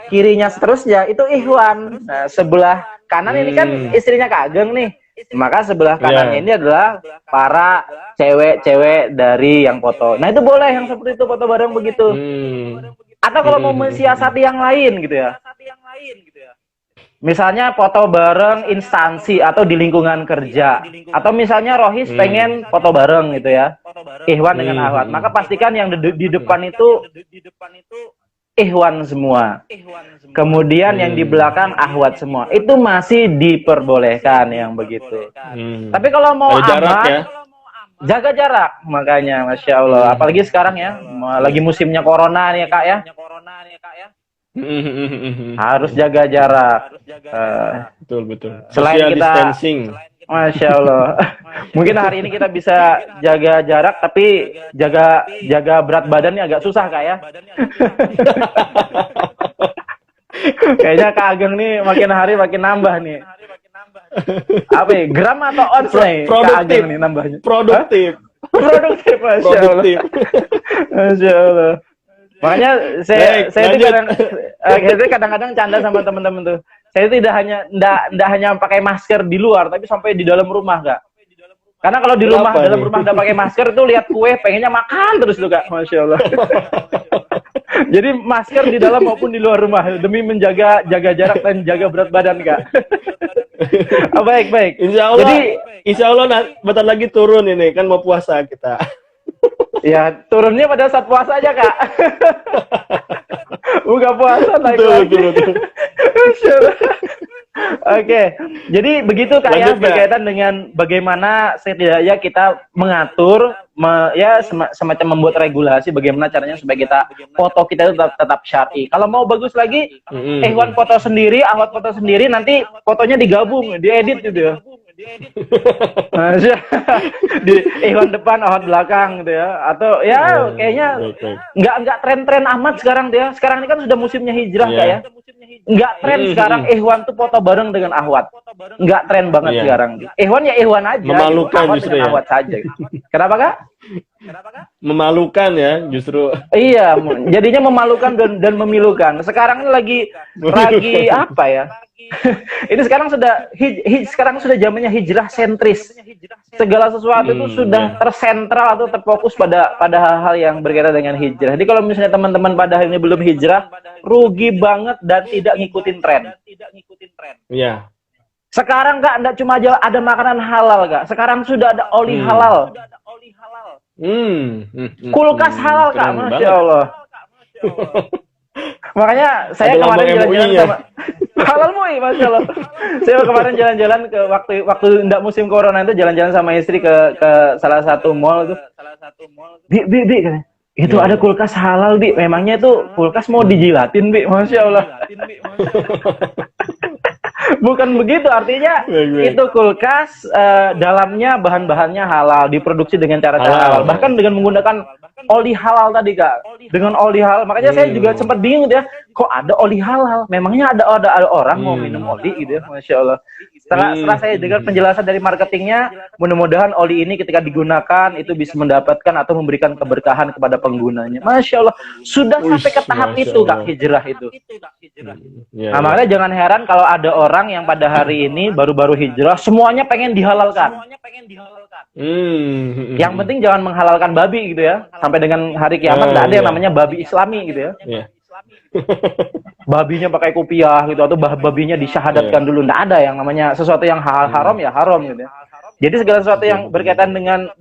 kirinya seterusnya itu Ikhwan. Nah, sebelah kanan ini kan istrinya Kak Ageng nih. Maka sebelah kanannya ini adalah para cewek-cewek dari yang foto. Nah, itu boleh yang seperti itu foto bareng begitu. Atau kalau mau mensiasati yang lain gitu ya. Misalnya foto bareng instansi atau di lingkungan kerja. Atau misalnya Rohis pengen foto bareng gitu ya. Ikhwan dengan Ahwat. Maka pastikan yang di depan itu Ikhwan semua. Kemudian yang di belakang Ahwat semua. Itu masih diperbolehkan yang begitu. Tapi kalau mau jarak aman, ya. jaga jarak. Makanya Masya Allah. Apalagi sekarang ya, lagi musimnya corona nih ya Kak ya. Harus jaga jarak. Betul. Selain Social kita distancing. Masya Allah. Mungkin hari ini kita bisa jaga jarak, tapi jaga berat badannya agak susah Kak ya. Kayaknya Kak Ageng nih makin hari makin nambah nih. Apa ya? Gram atau ons nih Kak Ageng nih nambahnya? Produktif. Produktif, Masya Allah. Masya Allah. Makanya saya itu kadang-kadang canda sama teman-teman tuh. Saya tidak hanya pakai masker di luar, tapi sampai di dalam rumah Kak. Karena kalau di dalam rumah udah pakai masker tuh lihat kue pengennya makan terus tuh Kak, Masya Allah. Jadi masker di dalam maupun di luar rumah demi jaga jarak dan jaga berat badan Kak. Baik. Insya Allah bentar lagi turun ini kan mau puasa kita. Ya turunnya pada saat puasa aja Kak. Buka puasa naik Betul. Oke, jadi begitu Kak ya berkaitan dengan bagaimana setidaknya kita mengatur, semacam membuat regulasi bagaimana caranya supaya foto kita itu tetap syar'i. Kalau mau bagus lagi, Ikhwan foto sendiri, Ahwat foto sendiri, nanti fotonya digabung, diedit gitu ya. Di Ikhwan depan, Ahwat belakang gitu ya. Atau ya kayaknya nggak tren-tren amat sekarang dia. Sekarang ini kan sudah musimnya hijrah Kak ya. nggak tren sekarang Ikhwan tuh foto bareng dengan Ahwat. Nggak tren banget Iya. sekarang. Ikhwan ya Ikhwan aja. Memalukan Ahwat justru dengan ya. Ahwat saja. Kenapa Kak? Memalukan ya justru. Iya, jadinya memalukan dan memilukan. Sekarang ini lagi apa ya? Ini sekarang sekarang sudah zamannya hijrah sentris. Segala sesuatu itu sudah Iya. tersentral atau terfokus pada hal-hal yang berkaitan dengan hijrah. Jadi kalau misalnya teman-teman pada hari ini belum hijrah, rugi banget dan tidak ngikutin tren. Iya. Sekarang Kak, enggak cuma aja ada makanan halal Kak. Sekarang sudah ada oli halal. Kulkas halal Kak, Keren Masya banget. Allah. Makanya saya Ada kemarin lambang jalan-jalan MUI-nya. sama halal MUI, Masya Allah. Saya kemarin jalan-jalan ke waktu enggak musim corona itu jalan-jalan sama istri ke salah satu mall itu. Bi, katanya. Itu ada kulkas halal, Bi. Memangnya itu kulkas mau dijilatin, Bi? Masya Allah. Bukan begitu, artinya itu kulkas dalamnya bahan-bahannya halal, diproduksi dengan cara halal, bahkan dengan menggunakan oli halal tadi Kak, dengan oli halal. Makanya saya juga sempat bingung ya, kok ada oli halal? Memangnya ada orang mau minum oli gitu ya, Masya Allah. Setelah saya dengar penjelasan dari marketingnya, mudah-mudahan oli ini ketika digunakan itu bisa mendapatkan atau memberikan keberkahan kepada penggunanya. Masya Allah, sudah sampai ke tahap itu Kak, hijrah itu. Nah, makanya jangan heran kalau ada orang yang pada hari ini baru-baru hijrah, semuanya pengen dihalalkan. Yang penting jangan menghalalkan babi gitu ya. Sampai dengan hari kiamat nggak ada yang namanya babi Islami gitu ya. Babinya pakai kopiah gitu atau babinya disyahadatkan dulu, nggak ada yang namanya sesuatu yang haram ya haram gitu ya. Jadi segala sesuatu yang berkaitan dengan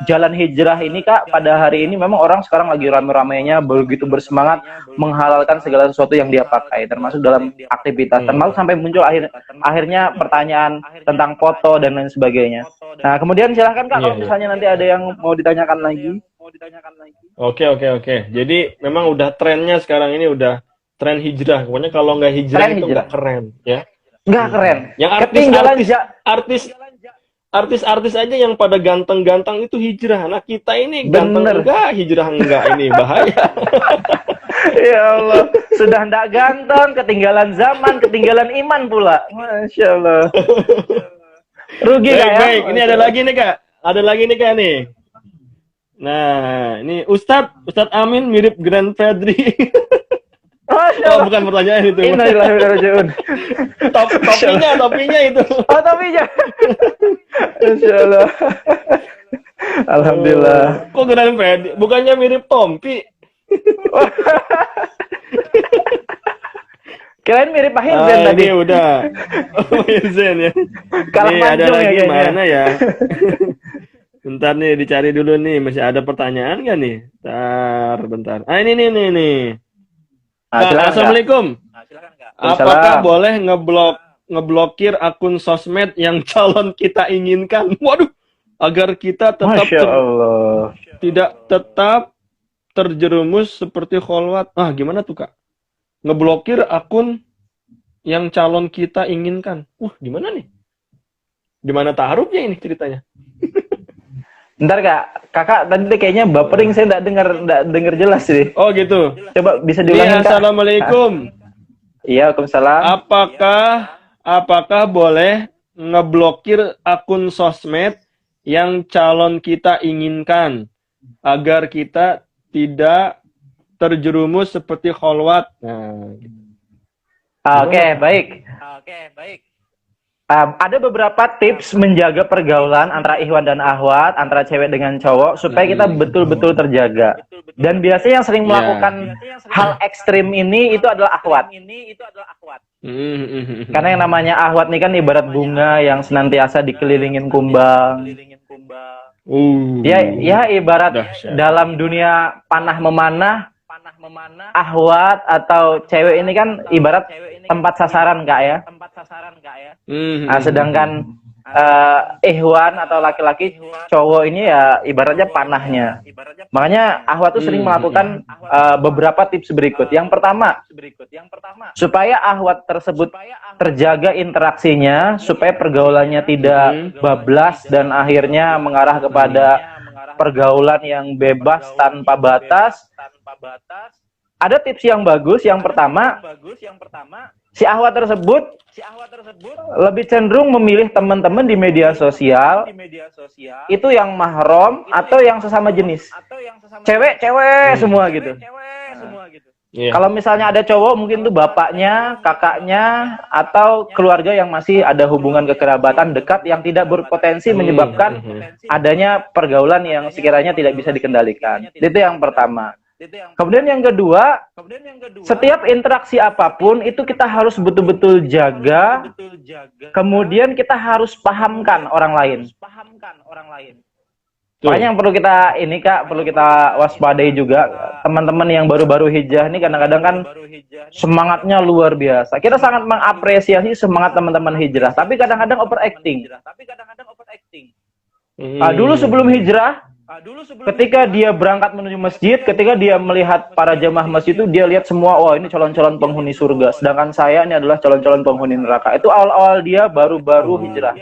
jalan hijrah ini Kak, pada hari ini memang orang sekarang lagi rame-ramenya begitu bersemangat menghalalkan segala sesuatu yang dia pakai, termasuk dalam aktivitas, termasuk sampai muncul akhirnya pertanyaan tentang foto dan lain sebagainya. Nah, kemudian silahkan Kak kalau misalnya nanti ada yang mau ditanyakan lagi. Oke. Jadi memang udah trennya sekarang ini udah tren hijrah. Pokoknya kalau nggak hijrah itu nggak keren ya. Nggak keren. Yang artis aja yang pada ganteng-ganteng itu hijrah. Nah kita ini ganteng enggak, hijrah enggak, ini bahaya. Ya Allah, sudah ndak ganteng, ketinggalan zaman, ketinggalan iman pula. Masya Allah. Rugi Kak ya. Baik, ini ada lagi nih Kak. Ada lagi nih Kak nih. Nah, ini Ustadz Amin mirip Grand Fedri. Oh, bukan pertanyaan itu. Innalillahi wa inna ilaihi raji'un. Topinya itu. Oh, topinya. Masya Allah. Alhamdulillah. Kok Grand Fedri? Bukannya mirip Tompi? Kirain mirip Pak Hilzen tadi. Ini udah. Oh, Hilzen ya. Kalah nih ada lagi ya, mana ya? Bentar nih, dicari dulu nih. Masih ada pertanyaan nggak nih? Bentar. Ini nih. Kak, Assalamualaikum. Apakah boleh ngeblokir akun sosmed yang calon kita inginkan? Waduh, agar kita tetap tidak terjerumus seperti kholwat. Gimana tuh Kak? Ngeblokir akun yang calon kita inginkan. Gimana nih? Gimana ta'arufnya ini ceritanya? Ntar kakak tadi kayaknya bapering, saya nggak dengar jelas sih. Oh gitu. Coba bisa diulangin Kak. Assalamualaikum. Iya, waalaikumsalam. Apakah boleh ngeblokir akun sosmed yang calon kita inginkan agar kita tidak terjerumus seperti kholwat? Oke, baik. Ada beberapa tips menjaga pergaulan antara ikhwan dan akhwat, antara cewek dengan cowok, supaya kita betul-betul terjaga. Dan biasanya yang sering melakukan hal ekstrim ini itu adalah akhwat. Karena yang namanya akhwat ini kan ibarat bunga yang senantiasa dikelilingin kumbang. Ya ibarat dalam dunia panah memanah, ahwat atau cewek ini kan ibarat tempat sasaran Kak ya. Nah, sedangkan ikhwan atau laki-laki cowok ini ya ibaratnya panahnya. Makanya ahwat itu sering melakukan beberapa tips berikut. Yang pertama, supaya ahwat tersebut terjaga interaksinya, supaya pergaulannya tidak bablas dan akhirnya mengarah kepada pergaulan yang bebas tanpa batas. ada tips yang bagus. Yang pertama, si ahwat tersebut lebih cenderung memilih teman-teman di media sosial itu yang mahram atau yang sesama jenis. Cewek-cewek semua gitu. Iya. Kalau misalnya ada cowok, mungkin tuh bapaknya, kakaknya, atau keluarga yang masih ada hubungan kekerabatan dekat yang tidak berpotensi menyebabkan adanya pergaulan yang sekiranya tidak bisa dikendalikan. Itu yang pertama. Kemudian yang kedua, setiap interaksi apapun itu kita harus betul-betul jaga, kemudian kita harus pahamkan orang lain. Makanya yang perlu kita ini Kak, perlu kita waspadai juga, teman-teman yang baru-baru hijrah ini kadang-kadang kan semangatnya luar biasa. Kita sangat mengapresiasi semangat teman-teman hijrah, tapi kadang-kadang overacting. Dulu sebelum hijrah, ketika dia berangkat menuju masjid, ketika dia melihat para jamaah masjid itu, dia lihat semua, wah ini calon-calon penghuni surga, sedangkan saya ini adalah calon-calon penghuni neraka. Itu awal-awal dia baru-baru hijrah.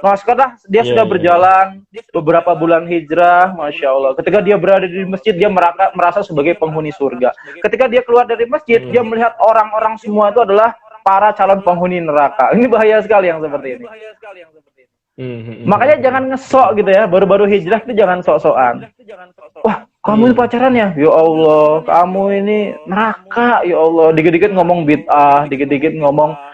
Nah sekarang dia sudah berjalan beberapa bulan hijrah, Masya Allah. Ketika dia berada di masjid, dia merasa sebagai penghuni surga. Ketika dia keluar dari masjid, dia melihat orang-orang semua itu adalah para calon penghuni neraka. Ini bahaya sekali yang seperti ini. Makanya jangan ngesok gitu ya, baru-baru hijrah itu jangan sok-sokan. Wah, kamu ini pacaran ya? Ya Allah, kamu ini neraka, ya Allah. Dikit-dikit ngomong bid'ah, dikit-dikit ngomong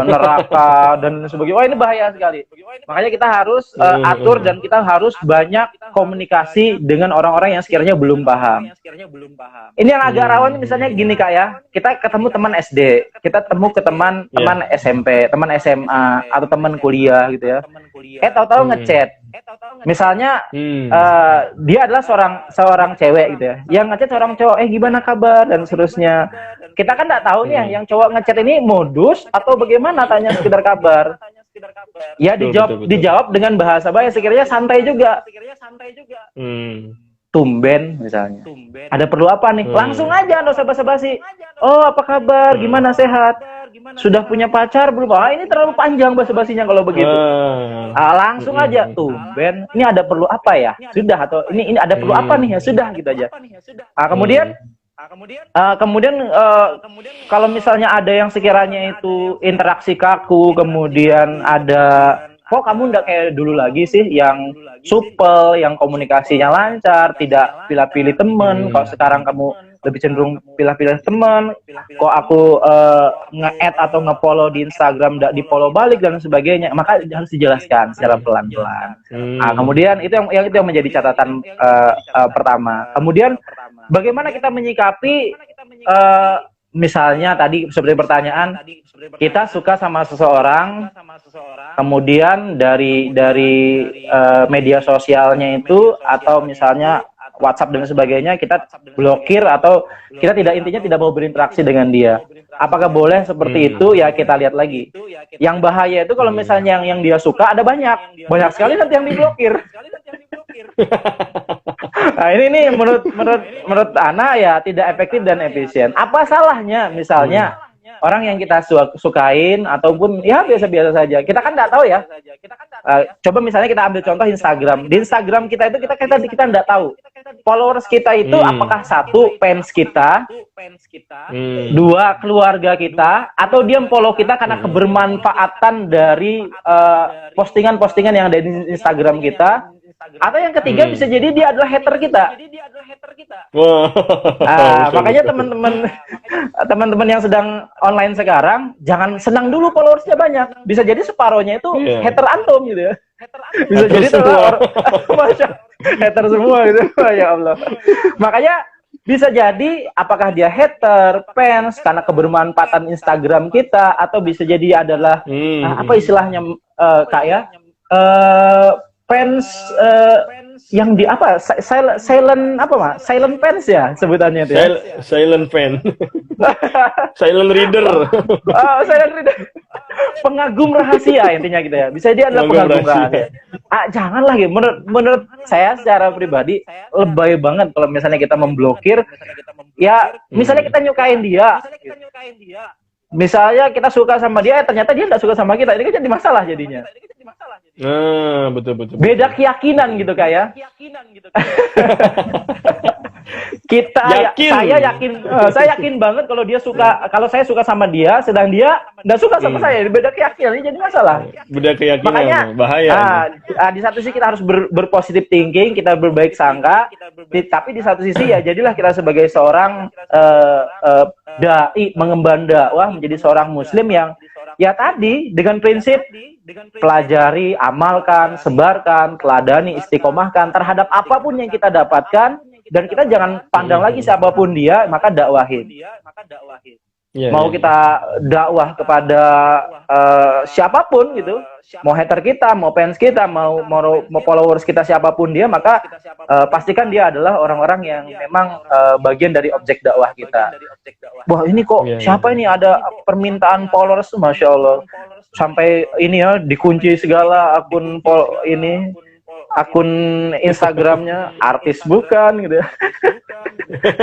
neraka dan sebagainya. Wah, ini bahaya sekali. Makanya kita harus atur dan kita harus banyak komunikasi dengan orang-orang yang sekiranya belum paham. Ini yang agak rawan misalnya gini Kak ya. Kita ketemu teman SD, kita ketemu ke teman SMP, teman SMA atau teman kuliah gitu ya. Tahu-tahu ngechat. Misalnya dia adalah seorang cewek gitu ya. Yang ngechat seorang cowok, gimana kabar dan seterusnya. Kita kan nggak tahu nih yang cowok ngechat ini modus atau bagaimana, tanya sekedar kabar. Ya dijawab dengan bahasa sekiranya santai juga. Tumben misalnya. Ada perlu apa nih? Langsung aja, nggak usah basa-basi. Oh, apa kabar? Gimana, sehat? Sudah punya pacar belum? Ini terlalu panjang basa-basinya kalau begitu. Langsung aja, tumben. Ini ada perlu apa ya? Sudah, atau ini ada perlu apa nih? Ya sudah gitu aja. Kemudian kalau misalnya ada yang sekiranya itu interaksi kaku, kemudian ada kok kamu nggak kayak dulu lagi sih, yang supel, yang komunikasinya lancar, tidak pilih-pilih temen. Kalau sekarang kamu lebih cenderung pilih-pilih temen, kok aku nge-add atau nge-follow di Instagram nggak di-follow balik dan sebagainya, maka harus dijelaskan secara pelan-pelan. Kemudian itu yang menjadi catatan pertama. Kemudian bagaimana kita menyikapi misalnya tadi seperti pertanyaan, kita suka sama seseorang, kemudian dari media sosialnya itu atau misalnya WhatsApp dan sebagainya kita blokir atau kita intinya tidak mau berinteraksi dengan dia. Apakah boleh seperti itu? Ya kita lihat lagi. Yang bahaya itu kalau misalnya yang dia suka ada banyak sekali nanti yang diblokir. Nah ini menurut Ana ya tidak efektif dan efisien. Apa salahnya misalnya orang yang kita sukain ataupun ya biasa-biasa saja. Kita kan nggak tahu ya. Coba misalnya kita ambil contoh Instagram. Di Instagram kita itu kita nggak tahu followers kita itu apakah satu fans kita, dua keluarga kita, atau dia follow kita karena kebermanfaatan dari postingan-postingan yang ada di Instagram kita. Atau yang ketiga bisa jadi dia adalah hater kita. Makanya teman-teman yang sedang online sekarang jangan senang dulu followersnya banyak. Bisa jadi separohnya itu hater antum gitu ya. Bisa jadi hater semua gitu. Ya Allah. Makanya bisa jadi apakah dia hater, fans karena kebermanfaatan Instagram kita, atau bisa jadi adalah apa istilahnya Kak ya? Fans yang di apa silent apa Mas? Silent fans ya sebutannya itu ya? Silent fan. Silent reader. Silent reader. Pengagum rahasia intinya gitu ya. Bisa dia adalah pengagum rahasia. Janganlah gitu. Menurut saya secara pribadi lebay banget kalau misalnya kita memblokir. Ya, misalnya kita nyukain dia. Misalnya kita suka sama dia, ternyata dia nggak suka sama kita. Ini kan jadi masalah jadinya. Betul. Beda keyakinan gitu Kak ya. Yakin. Saya yakin banget kalau dia suka, kalau saya suka sama dia, sedang dia nggak suka sama saya, beda keyakinan, ini jadi masalah. Beda keyakinan, Makanya bahaya. Di satu sisi kita harus berpositif thinking, kita berbaik sangka, tapi di satu sisi ya jadilah kita sebagai seorang dai, mengemban dakwah, menjadi seorang muslim yang ya tadi dengan prinsip pelajari, amalkan, sebarkan, teladani, istiqomahkan terhadap apapun yang kita dapatkan, dan kita jangan pandang lagi siapapun dia, maka dakwahin. Mau kita dakwah kepada siapapun gitu, mau hater kita, mau fans kita, mau followers kita, siapapun dia, maka pastikan dia adalah orang-orang yang memang bagian dari objek dakwah kita. Wah, ini kok siapa ini ada permintaan followers, Masya Allah, sampai ini ya dikunci segala akun akun Instagramnya, artis bukan gitu ya.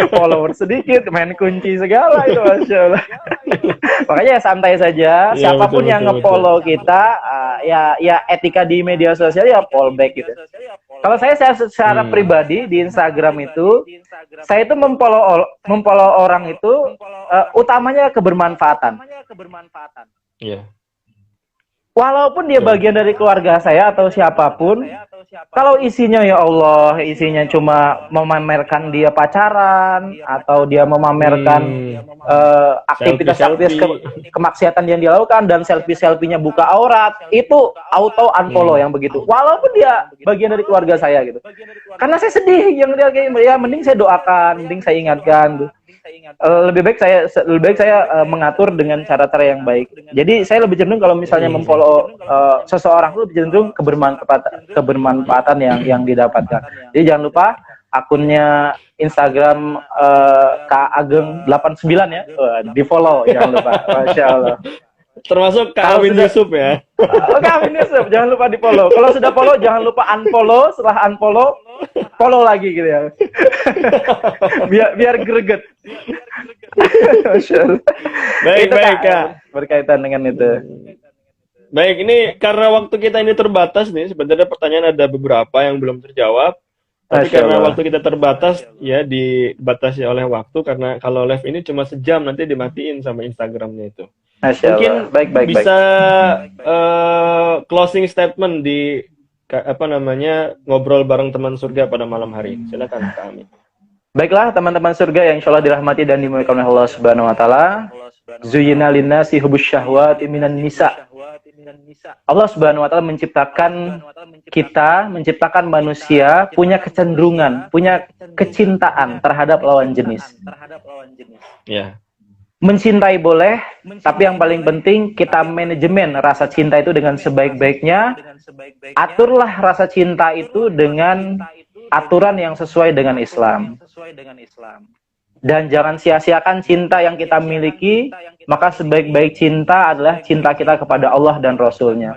Follower sedikit, main kunci segala itu, Masya Allah. Makanya ya santai saja, siapapun yang nge-follow kita, ya etika di media sosial ya fallback gitu. Kalau saya secara pribadi di Instagram itu, saya itu memfollow orang itu utamanya kebermanfaatan. Iya. Walaupun dia bagian dari keluarga saya atau siapapun, kalau isinya ya Allah, isinya cuma memamerkan dia pacaran, atau dia memamerkan aktivitas kemaksiatan yang dia lakukan, dan selfie-selfie-nya buka aurat, itu auto unfollow yang begitu. Walaupun dia bagian dari keluarga saya gitu. Karena saya sedih, yang dia kayak ya mending saya doakan, mending saya ingatkan. Lebih baik saya mengatur dengan cara-cara yang baik. Jadi saya lebih cenderung kalau misalnya memfollow seseorang itu lebih cenderung kebermanfaatan yang didapatkan. Jadi jangan lupa akunnya Instagram Kak Ageng 89 ya, di follow, jangan lupa. Masya Allah. Termasuk Kak Amin Yusuf ya. Kak Amin Yusuf, jangan lupa di follow. Kalau sudah follow, jangan lupa unfollow. Setelah unfollow, follow lagi gitu ya. biar greget. Masya Allah. Baik Kak. Berkaitan dengan itu. Baik, ini karena waktu kita ini terbatas nih, sebenarnya pertanyaan ada beberapa yang belum terjawab. Tapi karena waktu kita terbatas, ya dibatasi oleh waktu, karena kalau live ini cuma sejam, nanti dimatiin sama Instagramnya itu. Mungkin baik. Bisa closing statement di ngobrol bareng teman surga pada malam hari ini. Silakan Kak Amin. Baiklah teman-teman surga yang insyaallah dirahmati dan dimuliakan oleh Allah Subhanahu wa taala. Zuyyina linnasi hubbus syahwati minan nisa. Allah Subhanahu wa taala menciptakan manusia punya kecenderungan, punya kecintaan terhadap lawan jenis. Ya. Mencintai boleh, tapi yang paling penting kita manajemen rasa cinta itu dengan sebaik-baiknya. Aturlah rasa cinta itu dengan aturan yang sesuai dengan Islam. Dan jangan sia-siakan cinta yang kita miliki, maka sebaik-baik cinta adalah cinta kita kepada Allah dan Rasul-Nya.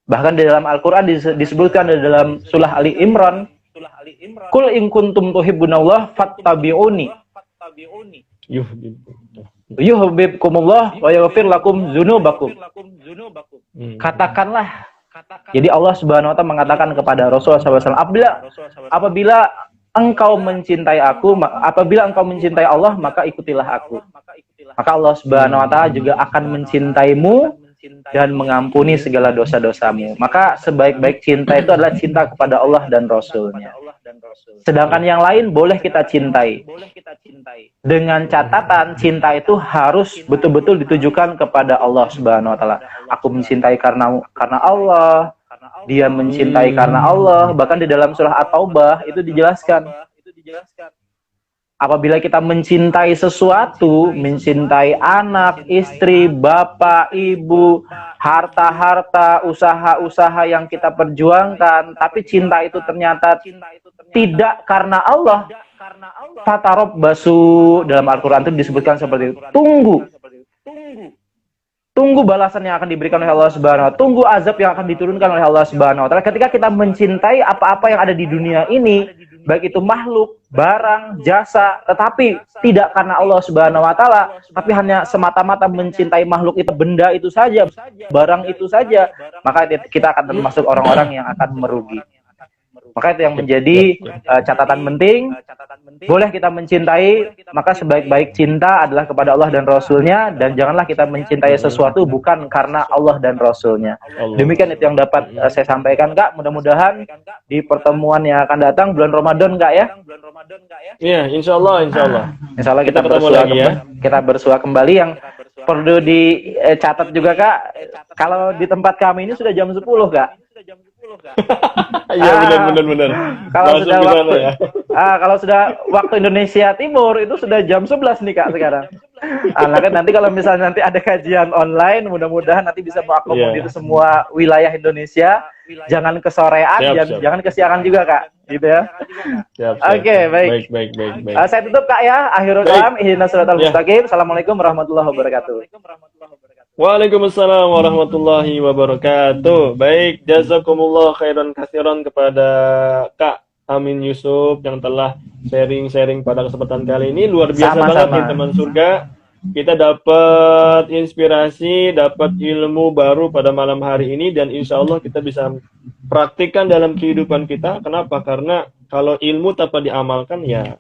Bahkan di dalam Al-Quran disebutkan di dalam surah Ali Imran, Qul in kuntum tuhibbunallah fattabi'uni yuhibbukumullah wa yaghfir lakum dzunubakum. Katakanlah, jadi Allah Subhanahu wa taala mengatakan kepada Rasulullah SAW, apabila engkau mencintai aku, apabila engkau mencintai Allah, maka ikutilah aku. Maka Allah Subhanahu wa taala juga akan mencintaimu dan mengampuni segala dosa-dosamu. Maka sebaik-baik cinta itu adalah cinta kepada Allah dan Rasul-Nya. Sedangkan yang lain boleh kita cintai. Dengan catatan cinta itu harus betul-betul ditujukan kepada Allah Subhanahu wa taala. Aku mencintai karena Allah, dia mencintai karena Allah. Bahkan di dalam surah At-Taubah itu dijelaskan, apabila kita mencintai sesuatu, mencintai anak, istri, bapak, ibu, harta-harta, usaha-usaha yang kita perjuangkan, tapi cinta itu ternyata tidak karena Allah, fatarabbasu, dalam Al-Quran itu disebutkan seperti itu. Tunggu balasan yang akan diberikan oleh Allah Subhanahu wa taala, tunggu azab yang akan diturunkan oleh Allah Subhanahu wa taala ketika kita mencintai apa-apa yang ada di dunia ini, baik itu makhluk, barang, jasa, tetapi tidak karena Allah Subhanahu wa taala, tapi hanya semata-mata mencintai makhluk itu, benda itu saja, barang itu saja, maka kita akan termasuk orang-orang yang akan merugi. Maka itu yang menjadi Yap, yap. catatan penting. Boleh kita mencintai, maka sebaik-baik cinta adalah kepada Allah dan Rasulnya, dan janganlah kita mencintai sesuatu bukan karena Allah dan Rasulnya. Allah. Demikian itu yang dapat saya sampaikan, Kak. Mudah-mudahan di pertemuan yang akan datang bulan Ramadan, Kak, ya. Iya, insya Allah, insya Allah. Insya Allah Kita ketemu lagi ya. kita bersua kembali. Yang perlu dicatat juga, Kak, kalau di tempat kami ini sudah jam 10, Kak. Iya, benar. Kalau Masuk sudah ke sana waktu ya. kalau sudah waktu Indonesia Timur itu sudah jam 11 nih, Kak, sekarang. Nah, kan nanti kalau misalnya nanti ada kajian online, mudah-mudahan nanti bisa mengakomodir Iya. semua wilayah Indonesia. Jangan kesorean, Siap. jangan kesiangan juga, Kak. Gitu ya. Siap. Oke, baik. Baik. Saya tutup, Kak, ya. Akhirul Baik. kalam, ihdinas siratal Ya. mustaqim. Assalamualaikum warahmatullahi wabarakatuh. Waalaikumsalam warahmatullahi wabarakatuh. Baik, jazakumullah khairan katsiran kepada Kak Amin Yusuf yang telah sharing-sharing pada kesempatan kali ini. Luar biasa Sama-sama. banget nih teman surga. Kita dapat inspirasi, dapat ilmu baru pada malam hari ini, dan insya Allah kita bisa praktikkan dalam kehidupan kita. Kenapa? Karena kalau ilmu tanpa diamalkan ya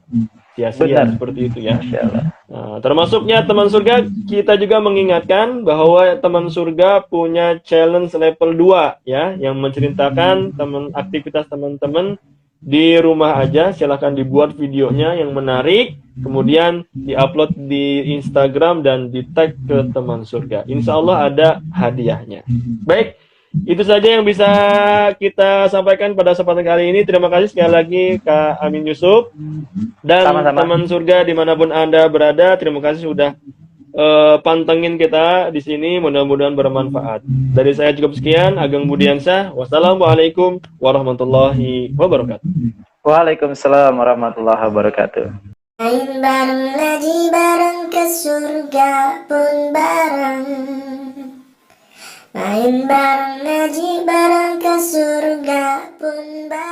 sia-sia, Benar. seperti itu ya. Masya Allah. Nah, termasuknya teman surga, kita juga mengingatkan bahwa teman surga punya challenge level 2 ya, yang menceritakan aktivitas teman-teman di rumah aja. Silahkan dibuat videonya yang menarik, kemudian diupload di Instagram dan di tag ke teman surga. Insya Allah ada hadiahnya. Baik, itu saja yang bisa kita sampaikan pada kesempatan kali ini. Terima kasih sekali lagi Kak Amin Yusuf dan Sama-sama. teman surga dimanapun Anda berada. Terima kasih sudah pantengin kita di sini, mudah-mudahan bermanfaat. Dari saya cukup sekian, Ageng Budiansyah. Wassalamualaikum warahmatullahi wabarakatuh. Waalaikumsalam warahmatullahi wabarakatuh. Main bareng ngaji bareng ke surga pun bareng. Main bareng ngaji bareng ke surga pun bareng.